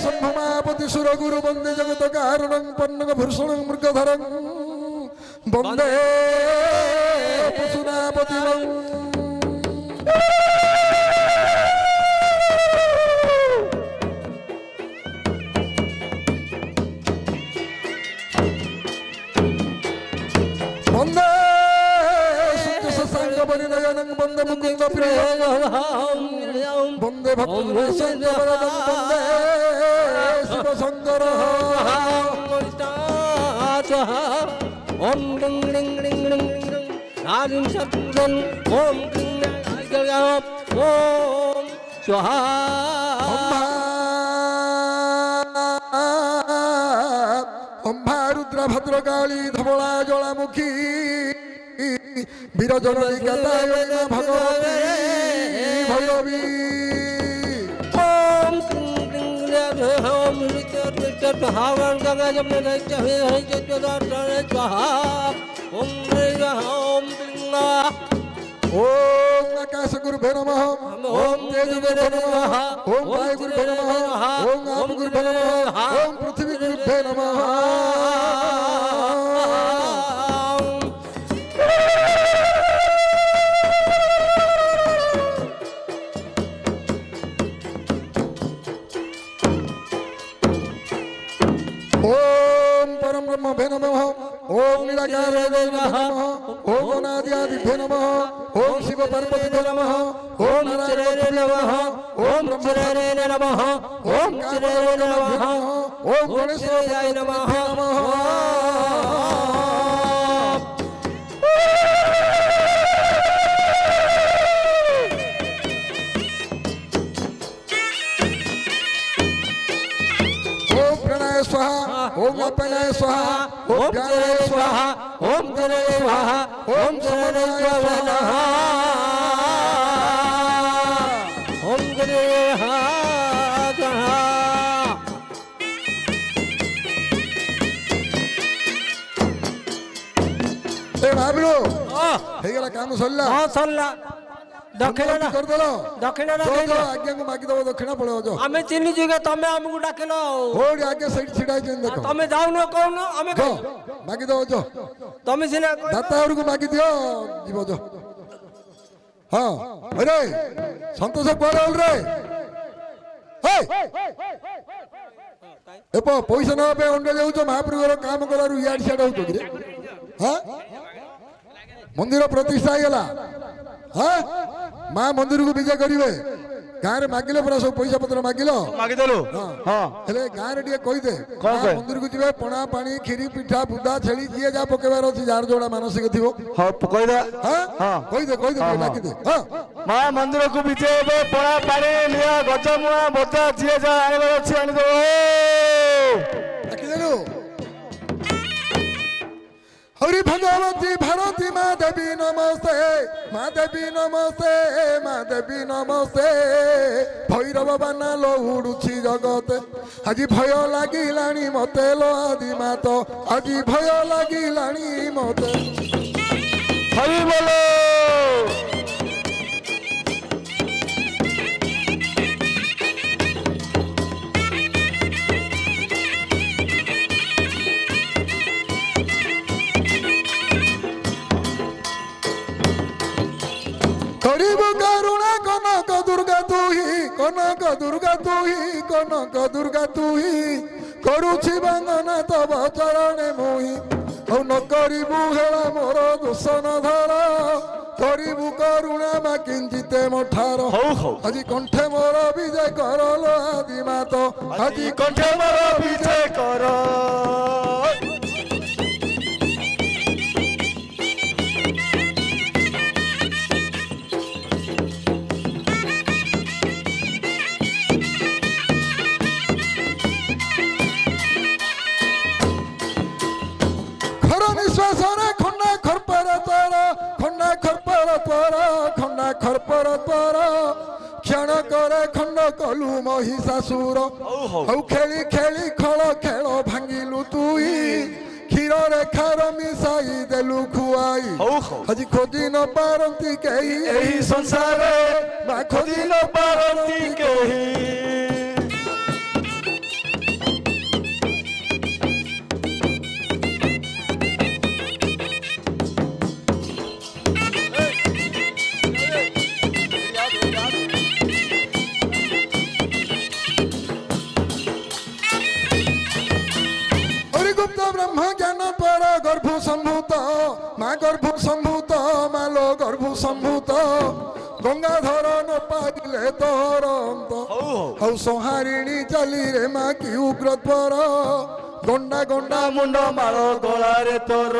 শম্ভমাপতি সুর গুরু বন্দে জগত কারণং পন্নগ ভূষণং মৃগধরং বন্দে পশুনাপতি বন্দে সূর্য শশাঙ্ক পরিনয়নং বন্দে মুকুন্দ প্রিয় বন্দে ভক্ত বন্দে শিব শঙ্কর ওম ডিং ডিং ডিং ডিং ডিং নাদিম সৎগুণ ওম ডিং ওম স্বাহা অম্ভা রুদ্র ভদ্রকালী ধবলা জলামুখী বীরজননী কাতায়নী ভগবতী ভৈরবী হাওয়ার গঙ্গা যমুনা দৈত্য হয়ে হয়েছে চতুর্থরে স্বাহা ওম ওম ওম আকাশ গুরুভে নমঃ ওম তেজ গুরুভে নমঃ ওম বায়ু গুরুভে নমঃ ওম আপ গুরুভে নমঃ ওম পৃথিবী গুরুভে নমঃ ओम परम ब्रह्म भे नमः ओम निराकार नमः ओम अनादि भे नमः ओम शिव पार्वती भे नमः ओम नारायण नमः ओम ब्रह्मचारी नमः ओम चिरेण नमः ओम गणेशाय नमः व्यापनाय स्वाहा ओम व्यापनाय स्वाहा ओम ओम ज्ञानाय जय स्वाहा स्वाहा ओम जय स्वाहा ओम जय स्वाहा ओम जय स्वाहा ए महाप्रभु ହେଇଗଲା କାମ ସରିଲା ହଁ ସରିଲା ଦକ୍ଷିଣ କରିଦେଲ ଦକ୍ଷିଣ ଆଜ୍ଞାକୁ ମାଗିଦବ ଦକ୍ଷିଣ ପଳେଇବ ଯ ଆମେ ଚିହ୍ନିଛୁ କି ତମେ ଆମକୁ ଡାକିଲ ଆଉ କୋଉଠି ଆଜ୍ଞା ସେଇଠି ଛିଡା ହେଇଛନ୍ତି ଦେଖ ତମେ ଯାଉନ କହୁନ ଆମେ ଯ ମାଗିଦବ ଯ ତମେ ସିନା କହିଲ। ଦାତା ଘରକୁ ମାଗିଦିଅ ଯିବ ଯ ହଁ ରେ ସନ୍ତୋଷ କୁଆଡେ ଗଲ ରେ ଏପ ପଇସା ନେବା ପାଇଁ ଅଣ୍ଡା ଯାଉଛ ମହାପ୍ରଭୁର କାମ କଲାରୁ ଇଆଡେ ସିଆଡେ ହଉଛ କିରେ ହଁ ମନ୍ଦିର ପ୍ରତିଷ୍ଠା ହେଇଗଲା ହଁ ମା ମନ୍ଦିରକୁ ବିଜେ କରିବେ ଗାଁରେ ମାଗିଲେ ପରା ସବୁ ପଇସା ପତ୍ର ମାଗିଲ ମାଗିଦେଲୁ ହଁ ହେଲେ ଗାଁରେ ଟିକେ କହିଦେ କଣ ମା କହେ? ମନ୍ଦିରକୁ ଯିବେ ପଣା ପାଣି କ୍ଷୀରି ପିଠା ବୁଦା ଛେଳି ଯିଏ ଯାହା ପକେଇବାର ଅଛି ଯାହାର ଯୋଉଟା ମାନସିକ ଥିବ ହଁ କହିଦେ ହଁ ହଁ। କହିଦେ କହିଦେ ହଁ, ଟିକେ ହଁ। ଡାକିଦେ ହଁ ମା ମନ୍ଦିରକୁ ବିଜେଇବେ ପଣା ପାଣି ନିଆଁ ଗଜମୁଆ ବୋଜା ଯିଏ ଯାହା ଆଣିବାର ଅଛି ଆଣିଦେବ ଡାକିଦେଲୁ हरि भगवती भारती माँ देवी नमस्ते माँ देवी नमस्ते माँ देवी नमस्ते भैरव बाना लो उड़ुछि जगते आज भय लागिलाणी मते लो आदि मात आज भय लागिलाणी मते हरि बोलो करिबु करुणा कनक दुर्गा तू ही कनक दुर्गा तू ही कनक दुर्गा तू ही करुछि बंदना तब चरणे मुहि औ न करिबु हेला मोर दोषन धर करिबु करुणा मा किंचिते मठार हौ हौ আজি কণ্ঠে মোর বিজয় করলো আদি মাত আজি কণ্ঠে মোর বিজয় কর খর নিঃশ্বাসরে খন্ডা খরপর তোর খন্ডা খরপর তোর খন্ডা খরপর তোর ক্ষণ করে খণ্ড কলু মহিষাসুর ଆଉ ଖେଳି ଖେଳି ଖଳ ଖେଳ ଭାଙ୍ଗିଲୁ ତୁଇ କ୍ଷୀରରେ ଖାର ମିଶାଇ ଦେଲୁ ଖୁଆଇ ହଉ ହଉ ଆଜି ଖୋଜି ନ ପାରନ୍ତି କେହି ଏହି ସଂସାରରେ ବା ଖୋଜି ନ ପାରନ୍ତି କେହି হরিগুপ্ত ব্রহ্ম জ্ঞান পর গর্ভ সম্ভূত মা গর্ভ সম্ভূত মালো গর্ভ সম্ভূত গঙ্গাধর ন পাইলে তোর অন্ত হৌ ସଂହାରିଣୀ ଚାଲି ରେ ମା କି ଉଗ୍ରତ୍ୱର ଗଣ୍ଡା ଗଣ୍ଡା ମୁଣ୍ଡ ମାଳ ଗଳାରେ ତୋର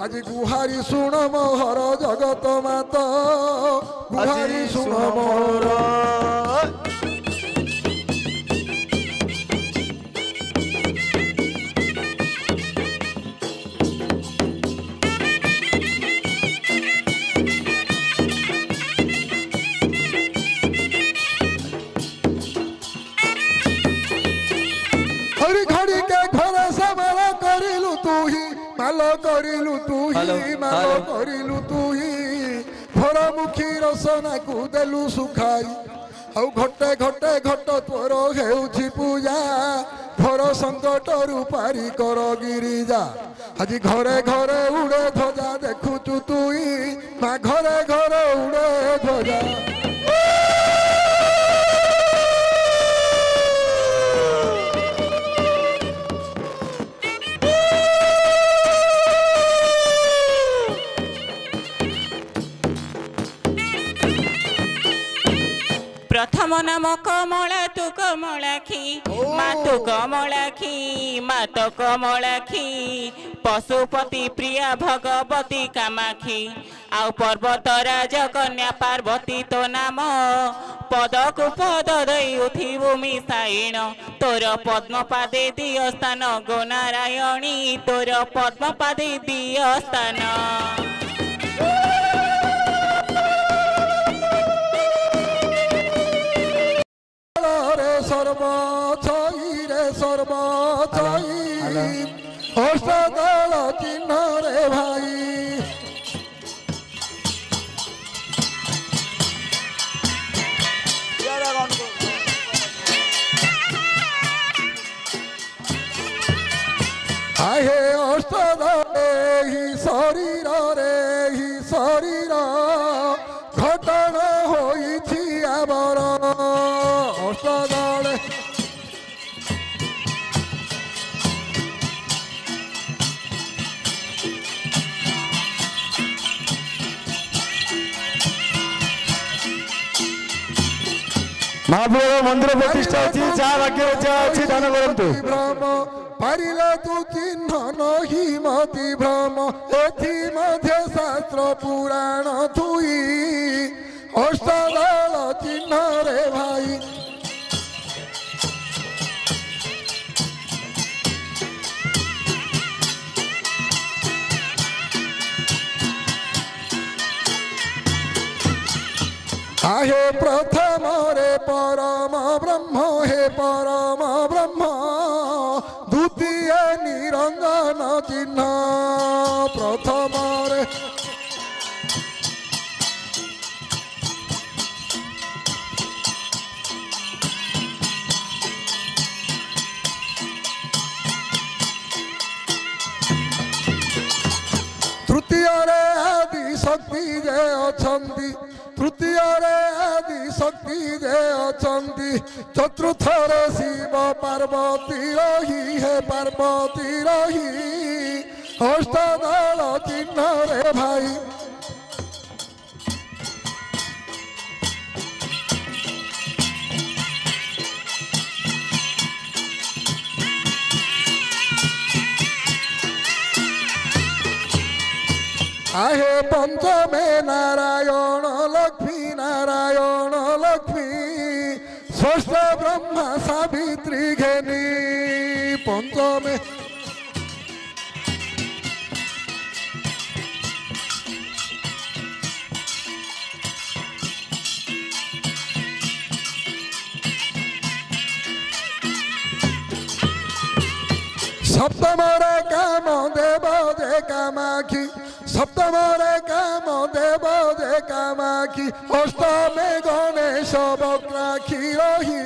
ଆଜି ଗୁହାରି ଶୁଣ ମୋହର ଜଗତ ମାତ ଗୁହାରି ଶୁଣ ମୋହର हरि घड़ी के घर समाल करिलु तू ही माल करिलु तू ही माल करिलु तू ही भर मुखी रसना को देलु सुखाई ଆଉ ଘଟେ ଘଟେ ଘଟ ତୋର ହେଉଛି ପୂଜା ଭର ସଙ୍କଟରୁ ପାରି କର ଗିରିଜା ଆଜି ଘରେ ଘରେ ଉଡ଼େ ଧ୍ୱଜା ଦେଖୁଛୁ ତୁଇ ମା ଘରେ ଘରେ ଉଡ଼େ ଧ୍ୱଜା प्रथम नाम कमला तू कमलाखी मातु ତୁ କମଳାକ୍ଷୀ ମାତ କମଳାକ୍ଷୀ ପଶୁପତି ପ୍ରିୟା ଭଗବତୀ କାମାକ୍ଷୀ ଆଉ ପର୍ବତରାଜ କନ୍ୟା ପାର୍ବତୀ ତୋ ନାମ ପଦକୁ ପଦ ଦେଇ ଉଠିବୁ ମିଶାଇଣ ତୋର ପଦ୍ମପାଦେ ଦିଅ ସ୍ଥାନ ଗୋ ନାରାୟଣୀ ତୋର ପଦ୍ମପାଦେ ଦିଅ ସ୍ଥାନ রে সর্বছই রে সর্বছই অষ্টদল চিহ্ন রে ভাই আহে অষ্টদলে হি শরীর রে হি শরীর ঘটনা হইছি আবর অষ্টদলে ମହାପ୍ରଭୁ ମନ୍ଦିର ପ୍ରତିଷ୍ଠା ଅଛି ଯାହା ଭାଗ୍ୟରେ ଯାହା ଅଛି ଦାନ କରନ୍ତୁ। ভ্রম পারিলে তু চিহ্ন নহি মতি ভ্রম এথি মধ্যে শাস্ত্র পুরাণ তুই অষ্টদল চিহ্ন রে ভাই আহে প্রথম রে পরম ব্রহ্ম হে পরম ব্রহ্ম দ্বিতীয় নিরঞ্জন চিহ্ন প্রথম রে তৃতীয়রে আদি শক্তি যে অছন্তি তৃতীয়রে আদি শক্তি যে অছন্তি চতুর্থরে শিব পার্বতী রহি হে পার্বতী রহি অষ্টদল চিহ্ন রে ভাই আহে পঞ্চমে নারায়ণ লক্ষ্মী নারায়ণ লক্ষ্মী ষষ্ঠ ব্রহ্মা সাবিত্রী ঘেনি পঞ্চমে সপ্তমরে কাম দেব যে কামাক্ষী সপ্তমরে কাম দেব যে কামাক্ষী অষ্টমে গণেশ বক্রাক্ষী রহি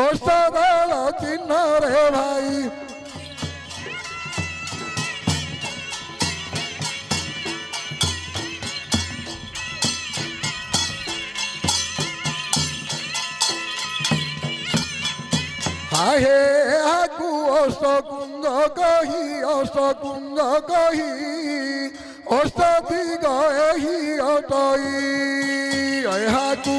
অষ্টদল চিহ্ন রে ভাই আহে আকু অষ্টকুঞ্জ কহি অষ্টকুঞ্জ কহি অষ্টদিগ এহি অটই এহাকু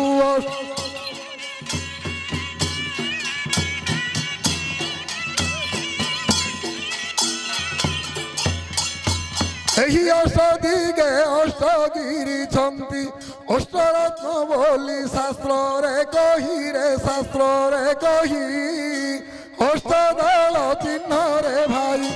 ଏହି ଅଷ୍ଟଦିଗେ ଅଷ୍ଟଗିରି ଛନ୍ତି ଅଷ୍ଟରତ୍ନ ବୋଲି ଶାସ୍ତ୍ରରେ କହି ରେ ଶାସ୍ତ୍ରରେ କହି ଅଷ୍ଟଦଳ ଚିହ୍ନ ରେ ଭାଇ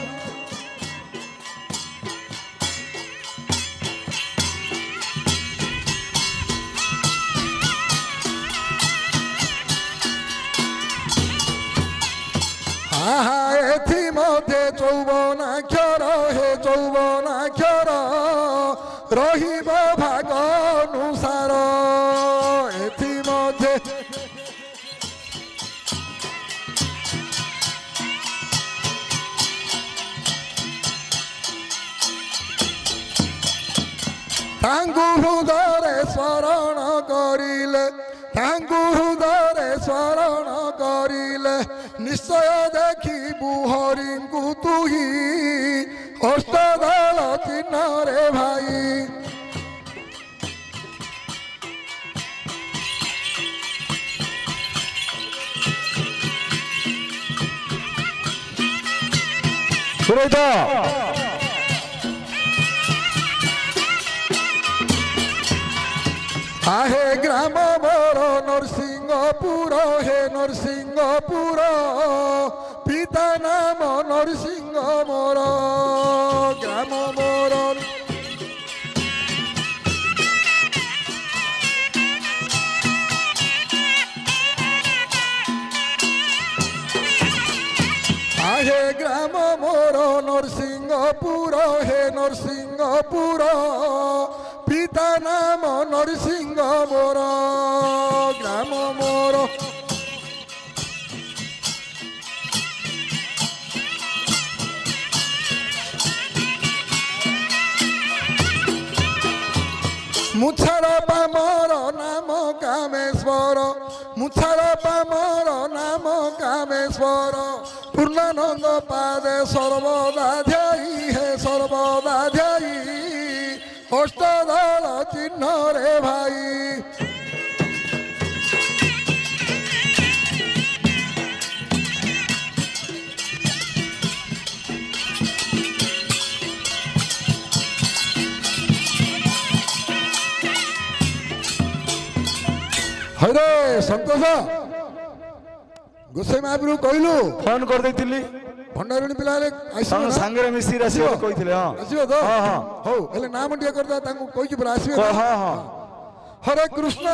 আহা এথি মধ্যে যৌবনাক্ষর হে যৌবনাক্ষর রহিব ভাগ অনুসার এথি মধ্যে ତାଙ୍କୁ ହୃଦୟରେ ସ୍ମରଣ କରିଲେ ତାଙ୍କୁ ହୃଦୟରେ ସ୍ମରଣ କରିଲେ ନିଶ୍ଚୟ ଦେଖିବୁ ହରିଙ୍କୁ ତୁହି ଅଷ୍ଟଦଳ ଚିହ୍ନ ରେ ଭାଇ পুরোহিত আহে গ্রাম মোর নরসিংহপুর হে নরসিংহপুর পিতা নাম নরসিংহ মোর গ্রাম মোর আহে গ্রাম মোর নরসিংহপুর হে নরসিংহপুর পিতা নাম নরসিংহ মোর গ্রাম মোর মুছার পামর নাম কামেশ্বর মুছার পামর নাম কামেশ্বর পূর্ণানন্দ পাদে সর্বদা ধ্যায়ী হে সর্বদা ধ্যায়ী অষ্টদল চিহ্ন রে ভাই হরে সন্তোষ গোসাই মহাপ্রভু কহিলু ফোন କରିଦେଇଥିଲି ଭଣ୍ଡାରୁଣୀ ପିଲା ହେଲେ ଆସିବ ତମ ନା? ସାଙ୍ଗରେ ମିଶିକି ଆସିବ ବୋଲି କହିଥିଲେ ହଁ ଆସିବ ତ ହଁ ହଁ ହଉ ହେଲେ ନାମ ଟିକେ କରିଦେବା ତାଙ୍କୁ କହିଛି ପୁରା ଆସିବେ ହଁ ନା? ହଁ হরে কৃষ্ণ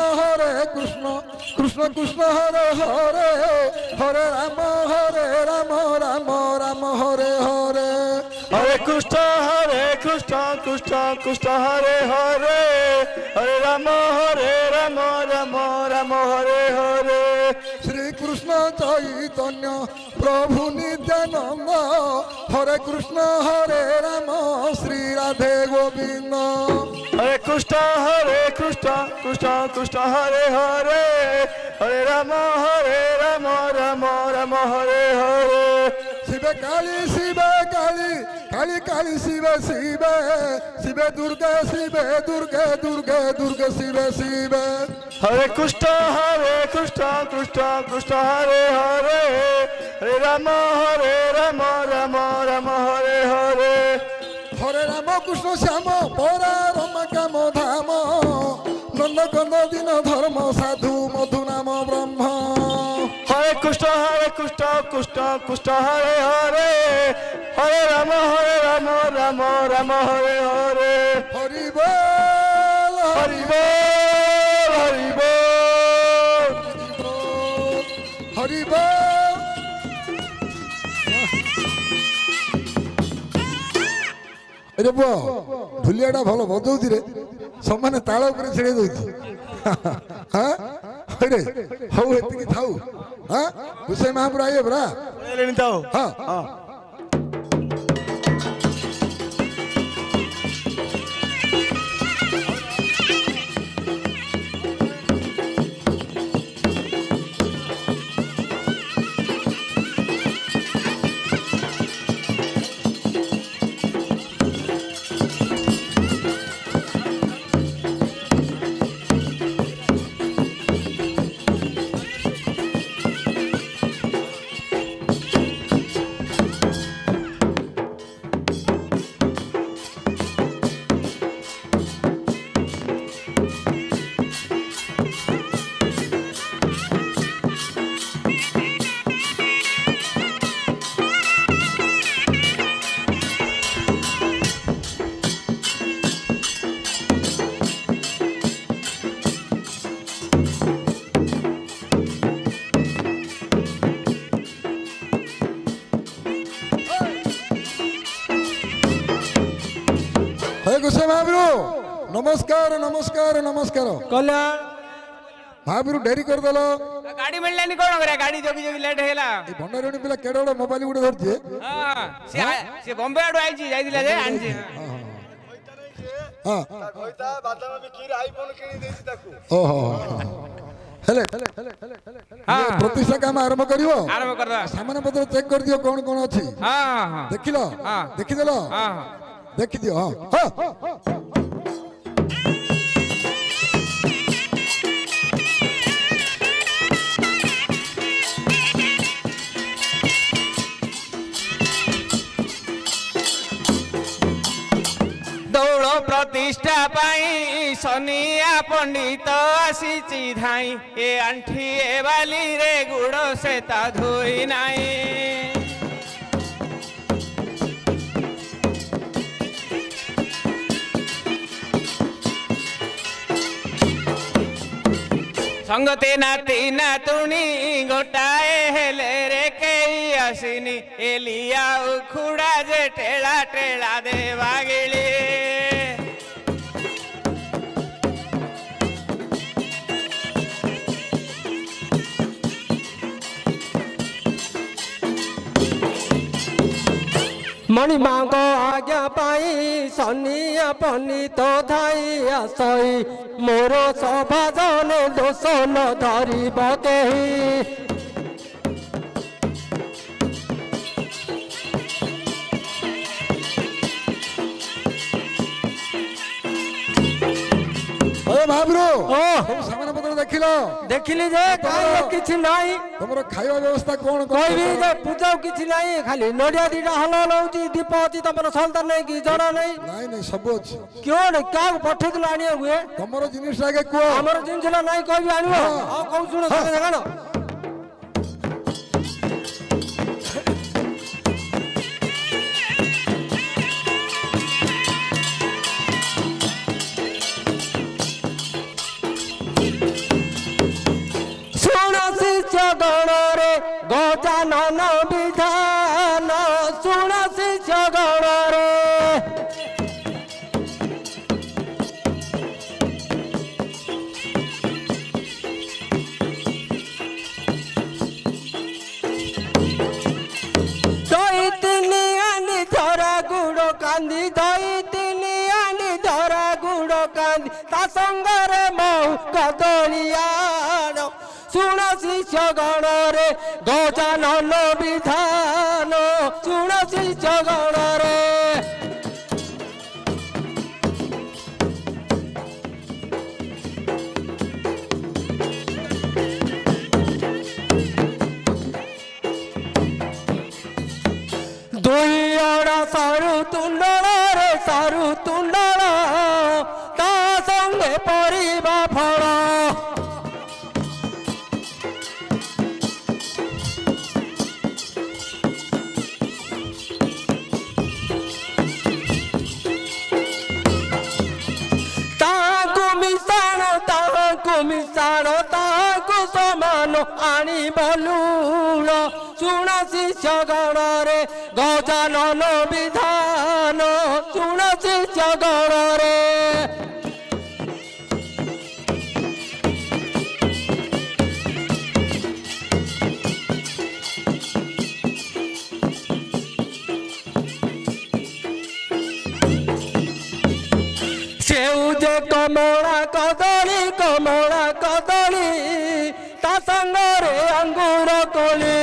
কৃষ্ণ কৃষ্ণ হরে হরে হরে রাম রাম রাম হরে হরে হরে কৃষ্ণ কৃষ্ণ কৃষ্ণ হরে হরে হরে রাম রাম রাম হরে হরে শ্রীকৃষ্ণ চৈতন্য প্রভু নিত্যানন্দ হরে কৃষ্ণ হরে রাম শ্রী রাধে গোবিন্দ হরে কৃষ্ণ কৃষ্ণ কৃষ্ণ হরে হরে হরে রাম রাম রাম হরে হরে শিবে কালী শিবে কালী কালী কালী শিবে শিবে শিবে দুর্গে শিবে দুর্গে দুর্গে দুর্গে শিবে শিবে হরে কৃষ্ণ কৃষ্ণ কৃষ্ণ হরে হরে হরে রাম রাম হরে হরে হরে রাম কৃষ্ণ শ্যাম পরা রমা কাম ধাম নন্দ কন্দ দিন ধর্ম সাধু মধু নাম ব্রহ্ম হরে কৃষ্ণ কৃষ্ণ হরে হরে হরে রাম রাম হরে হরে হরি বল হরি বল হরি বল হরি বল রে পুଅ ଢୁଲିଆଟା ଭଲ ବଜଉଛି ରେ ସମାନେ ତାଳ ଉପରେ ଛିଡେଇ ଦଉଛି ରେ ହଉ ଏତିକି ଥାଉ ଗୋସାଇ ମହାପୁର ଆଇବେ ପରା ପଳେଇଲେଣି ତ ହଁ ହଁ ହେ ଗୋସାଇ ମହାପ୍ରଭୁ ନମସ୍କାର ନମସ୍କାର ନମସ୍କାର କଲ୍ୟାଣ ମହାପ୍ରଭୁ ଡେରି କରିଦେଲ ଗାଡି ମିଳିଲାନି କଣ କରିବା ଗାଡି ଜଗି ଜଗି ଲେଟ୍ ହେଇଗଲା ଏ ଭଣ୍ଡାରୁଣୀ ପିଲା କେଡେ ବଡ ମୋବାଇଲ ଗୋଟେ ଧରିଛି ହଁ ସେ ବମ୍ବେ ଆଡୁ ଆଇଛି ଯାଇଥିଲା ଯେ ଆଣିଛି ହଁ ଓହୋ ହେଲେ ହଁ ପ୍ରତିଷ୍ଠା କାମ ଆରମ୍ଭ କରିବ ଆରମ୍ଭ କରିଦବା ସାମାନ ପତ୍ର ଚେକ୍ କରିଦିଅ କଣ କଣ ଅଛି ହଁ ହଁ ଦେଖିଲ ହଁ। ଦେଖିଦେଲ ହଁ ଦେଖିଦିଅ ହଁ ହଁ ପାଇଁ ସନିଆ ପଣ୍ଡିତ ଆସିଛି ଧାଇଁ ଏ ଆଣ୍ଠିଏ ବାଲିରେ ଗୁଡ଼ ସେ ତା ଧୋଇ ନାହିଁ সঙ্গতে নাতি নাতুনি গোটাଏ হেলে রে কেই আসিনি এলিয়া উখুড়া যে টেলা টেলা দেবা গিলি मणि मांग आज्ञा पाई सनिया पण्डित धाई आसई मोर सभा जने दोष न धरिब केही अरे महाप्रभु ओ सब सामान पत्र देखिल देखिली जे काई किछि नाही तुमर खाଇବା व्यवस्था कोन कहबी जे पूजा किछि नाही खाली नडिया दिटा हल लउची दीप अछि तमर सल्ता नाही कि जड़ा नाही ନାଇଁ ନାଇଁ ସବୁ ଅଛି क्यों ने क्या पठेतल आनिया हुए ତମର ଜିନିଷ ଆଗେ କୁହ हमर जिनसला नाही कहबी आनिबो आ कहू सुनो संगे संगे गणरे गजानन विधान सुण शिष्य गणरे दई तिनी आनी धरा गुड़ कांदी दई तिनी आनी धरा गुड़ कांदी ता संगरे मऊ कदलियान सुण शिष्य गणरे गजानन विधान सुण शिष्य गणरे दुई अड़ा सारु तुंडल रे सारु तुंडल ता संगे परिबा फल मिशाण ताकु समान आनी बलूण सुण शिष्य गणरे गजानन विधान सुण शिष्य गणरे कमला कदली ता संगरे अंगूर कोली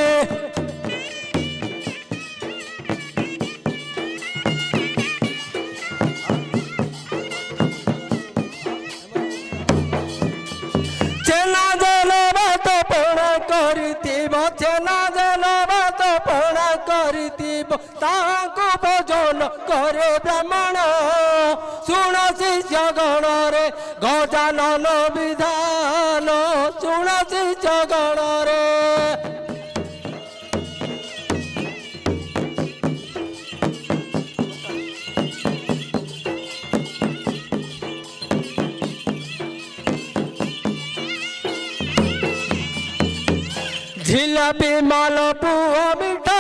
चेना जल बात पणा करिथिब चेना जल बात पणा करिथिब ताको भोजन करे ब्राह्मण सुण शिष्य गणरे गजानन विधान सुण शिष्य गणरे झिलापी मालपुआ मिठा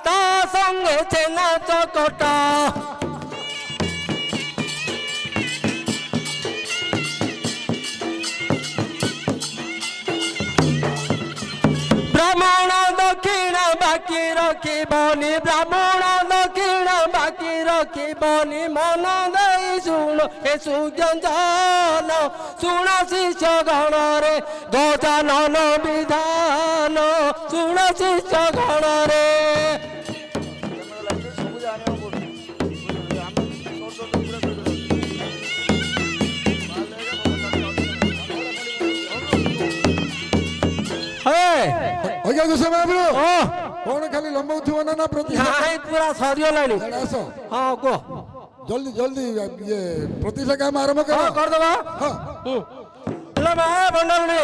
ता संगे छेना चकटा ब्राह्मण दक्षिण बाकी रखिबनी ब्राह्मण दक्षिण बाकी रखिबनी मन दई सुण हे सुजन सुण शिष्य गणरे गजानन विधान सुण शिष्य गणरे अज्ञा गोसाई महाप्रभु कौन खाली लंबाउथिବ ना प्रति पूरा सरियो लानी आस हाँ को जल्दी जल्दी ये प्रतिष्ठा काम आरंभ करो हाँ कर दबा हाँ ले मैं बंडल ने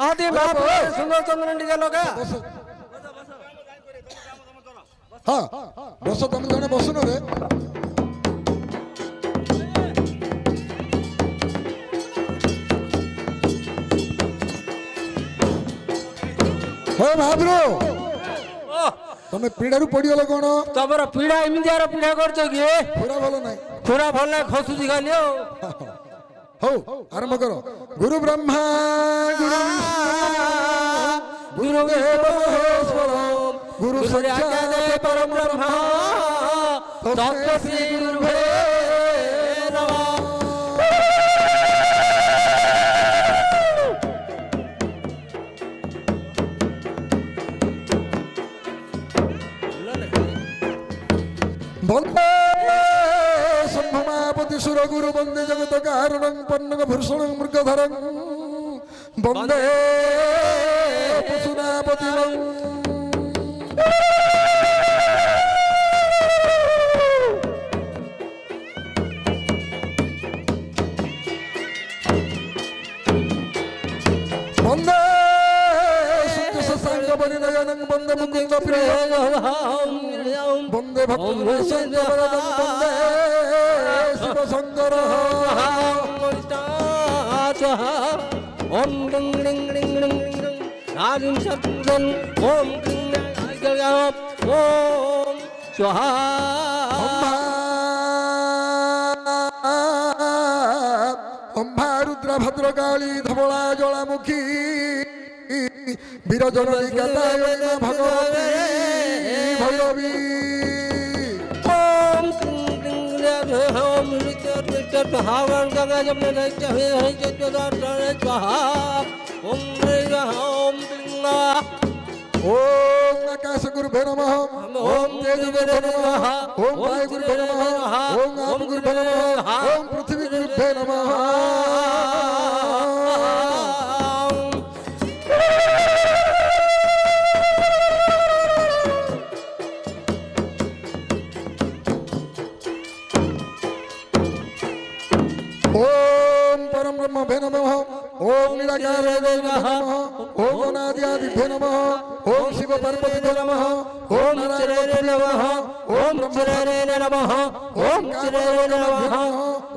आदि महापुरुष सुंदर चंद्र टिके लोग बस हाँ बस तुम जने बसुन रे हे महाप्रभु तमे पीड़ारू पड़ीगल कौन तमर पीड़ा एमितियार पीड़ा करछ कि पूरा भल नहीं पूरा भल नाही खसुची खाली हो आरंभ करो गुरु ब्रह्मा गुरु गुरु देव महेश्वर गुरु साक्षात् परम ब्रह्मा तस्मै श्री गुरुवे नमः वंदे शंभुमापति सुर गुरु वंदे जगत कारणं पन्नग भूषणं मृगधरं वंदे पशुनापति वंदे सूर्य शशांक परिनयनं वंदे मुकुंद प्रिय वंदे भक्त वंदे शिव शंकर ओम डिंग डिंग डिंग डिंग डिंग आदिम सत्संग ओम डिंग ओम स्वाहा अम्भा रुद्र भद्रकाली धवला ज्वालामुखी वीरजननी कातायनी भगवती भैरवी ओम डिंग डिंग ओम रिचर हावन गंगा जमुना दैत्य हे हे जगदार स्वाहा ओम ओम डिंग ओम आकाश गुरुभ्यो नमः ओम तेज गुरुभ्यो नमः ओम वायु गुरुभ्यो नमः ओम आप गुरुभ्यो नमः ओम पृथ्वी गुरुभ्यो नमः ओम परम ब्रह्म भे नमः ओम निराकार नमः ओम अनादिभ्यो नमः ओम शिव पार्वती नमः ओम नारायण नमः ओम ब्रह्मचार्य नमः ओम चिरे नमः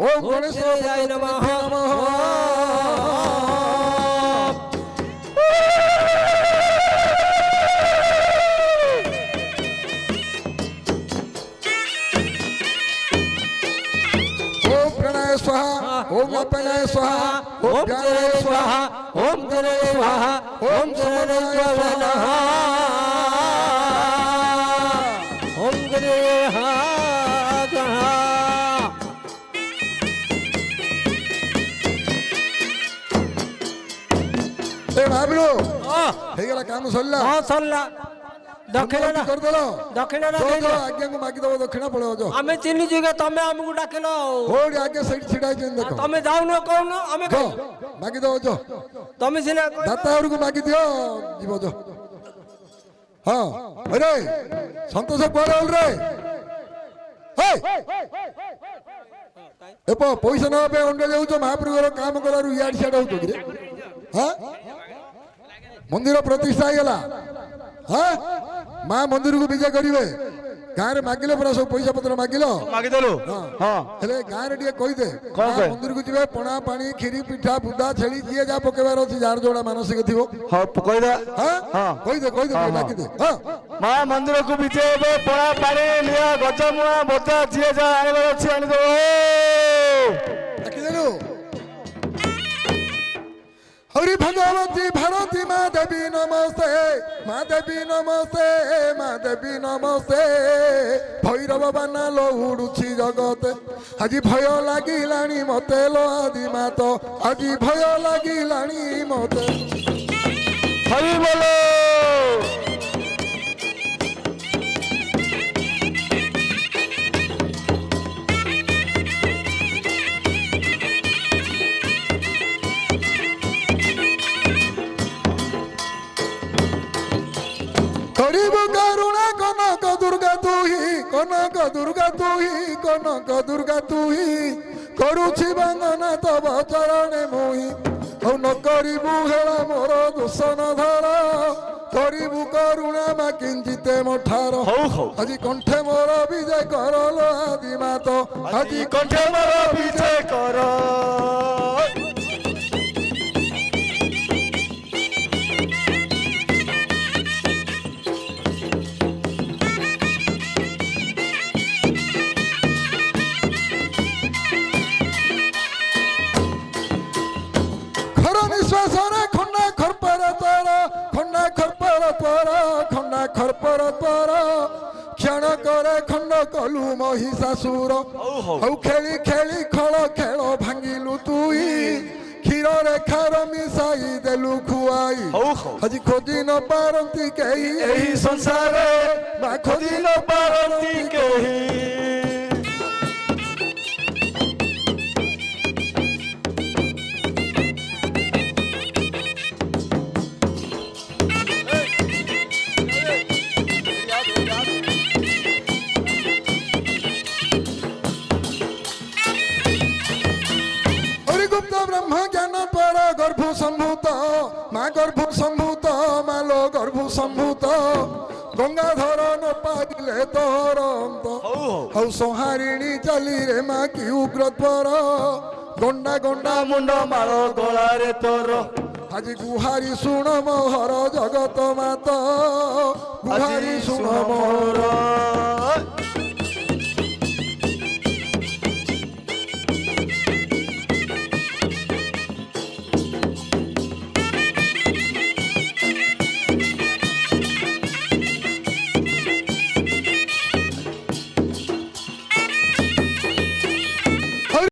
ओम गणेश नमः ओम प्रणय स्वाहा ओम अपनाय स्वाहा ओम ओम ज्ञानाय चिरे स्वाहा स्वाहा ओम चिरे स्वाहा ओम चिरे स्वाहा ओम चिरे स्वाहा ए भाबिलो हेगला काम सल्ला हाँ सरला दक्षिण कर देलो दक्षिण जो जो आज्ञा को मागी दबो दक्षिणा पळो जो आमे चिन्ह जुगे तमे हमकु डाकिलो ओडी आज्ञा साइड छिडा जेन देखो तमे जाउनो कहनो आमे जो मागी दबो जो तमे सिना दाता को मागी दियो जीव जो हाँ अरे संतोष कुआडे होल रे हे एपो पैसा न पे ओंडे जाउछो महाप्रभुर काम करारु याड छाड होतो कि रे हाँ मंदिर प्रतिष्ठा हैगला हाँ माँ मंदिर को विजय करिवे गाँव रे मागिले परा सब पैसा पत्र मागिलो मागिदेलु हाँ हेले गाँव रे टिके कहि दे कौन कहे? मंदिर को जिवे पणा पानी खीरी पिठा बुदा छेली जिए जा पकेबार अछि जार जोड़ा मानसिक थिवो हाँ कहिदा हाँ हाँ। कहि दे हाँ, डाकी दे हाँ माँ मंदिर को विजेबे पड़ा पानी निया गजमुआ बजा जिए जा आनिबार अछि आनिदो डाकी देलु हरि भगवती भारती माँ देवी नमस्ते माँ देवी नमस्ते माँ देवी नमस्ते भैरव बाना लो उड़ुछि जगते आज भय लागिलाणी मते लो आदि मात आज भय लागिलाणी मते हरि बोलो करीब करुणा कनक दुर्गा तू ही कनक दुर्गा तू ही कनक কনক দুর্গা তুই করুছি বন্দনা তব চরণে মুই ଆଉ ନ କରିବୁ ହେଳା ମୋର ଦୋଷ ନ ଧର କରିବୁ କରୁଣା ମା କିଞ୍ଚିତେ ମଠାର ହଉ ହଉ ଆଜି କଣ୍ଠେ ମୋର ବିଜୟ କରଲ ଆଦି ମାତ ଆଜି କଣ୍ଠେ ମୋର ବିଜୟ କର ଖର ନିଶ୍ୱାସରେ ଖଣ୍ଡା ଖର୍ପର ତୋର ଖଣ୍ଡା ଖର୍ପର ତୋର ଖଣ୍ଡା ଖର୍ପର ତୋର କ୍ଷଣ କରେ ଖଣ୍ଡ କଲୁ ମହିଷାସୁର ଆଉ ଖେଳି ଖେଳି ଖଳ ଖେଳ ଭାଙ୍ଗିଲୁ ତୁଇ କ୍ଷୀରରେ ଖାର ମିଶାଇ ଦେଲୁ ଖୁଆଇ ଆଜି ଖୋଜି ନ ପାରନ୍ତି କେହି ଏହି ସଂସାରରେ ମା ଖୋଜି ନ ପାରନ୍ତି କେହି গুপ্ত ব্রহ্ম জ্ঞান পর গর্ভ সম্ভূত মা গর্ভ সম্ভূত মালো গর্ভ সম্ভূত গঙ্গাধর ন পাইলে তোর অন্ত হৌ ସଂହାରିଣୀ ଚାଲି রে মা কি উগ্রতর গন্ডা গন্ডা ମୁଣ୍ଡ ମାଳ ଗଳାରେ ତୋର আজি গুহারি শুণ মোহর জগত মাত গুহারি শুণ মোহর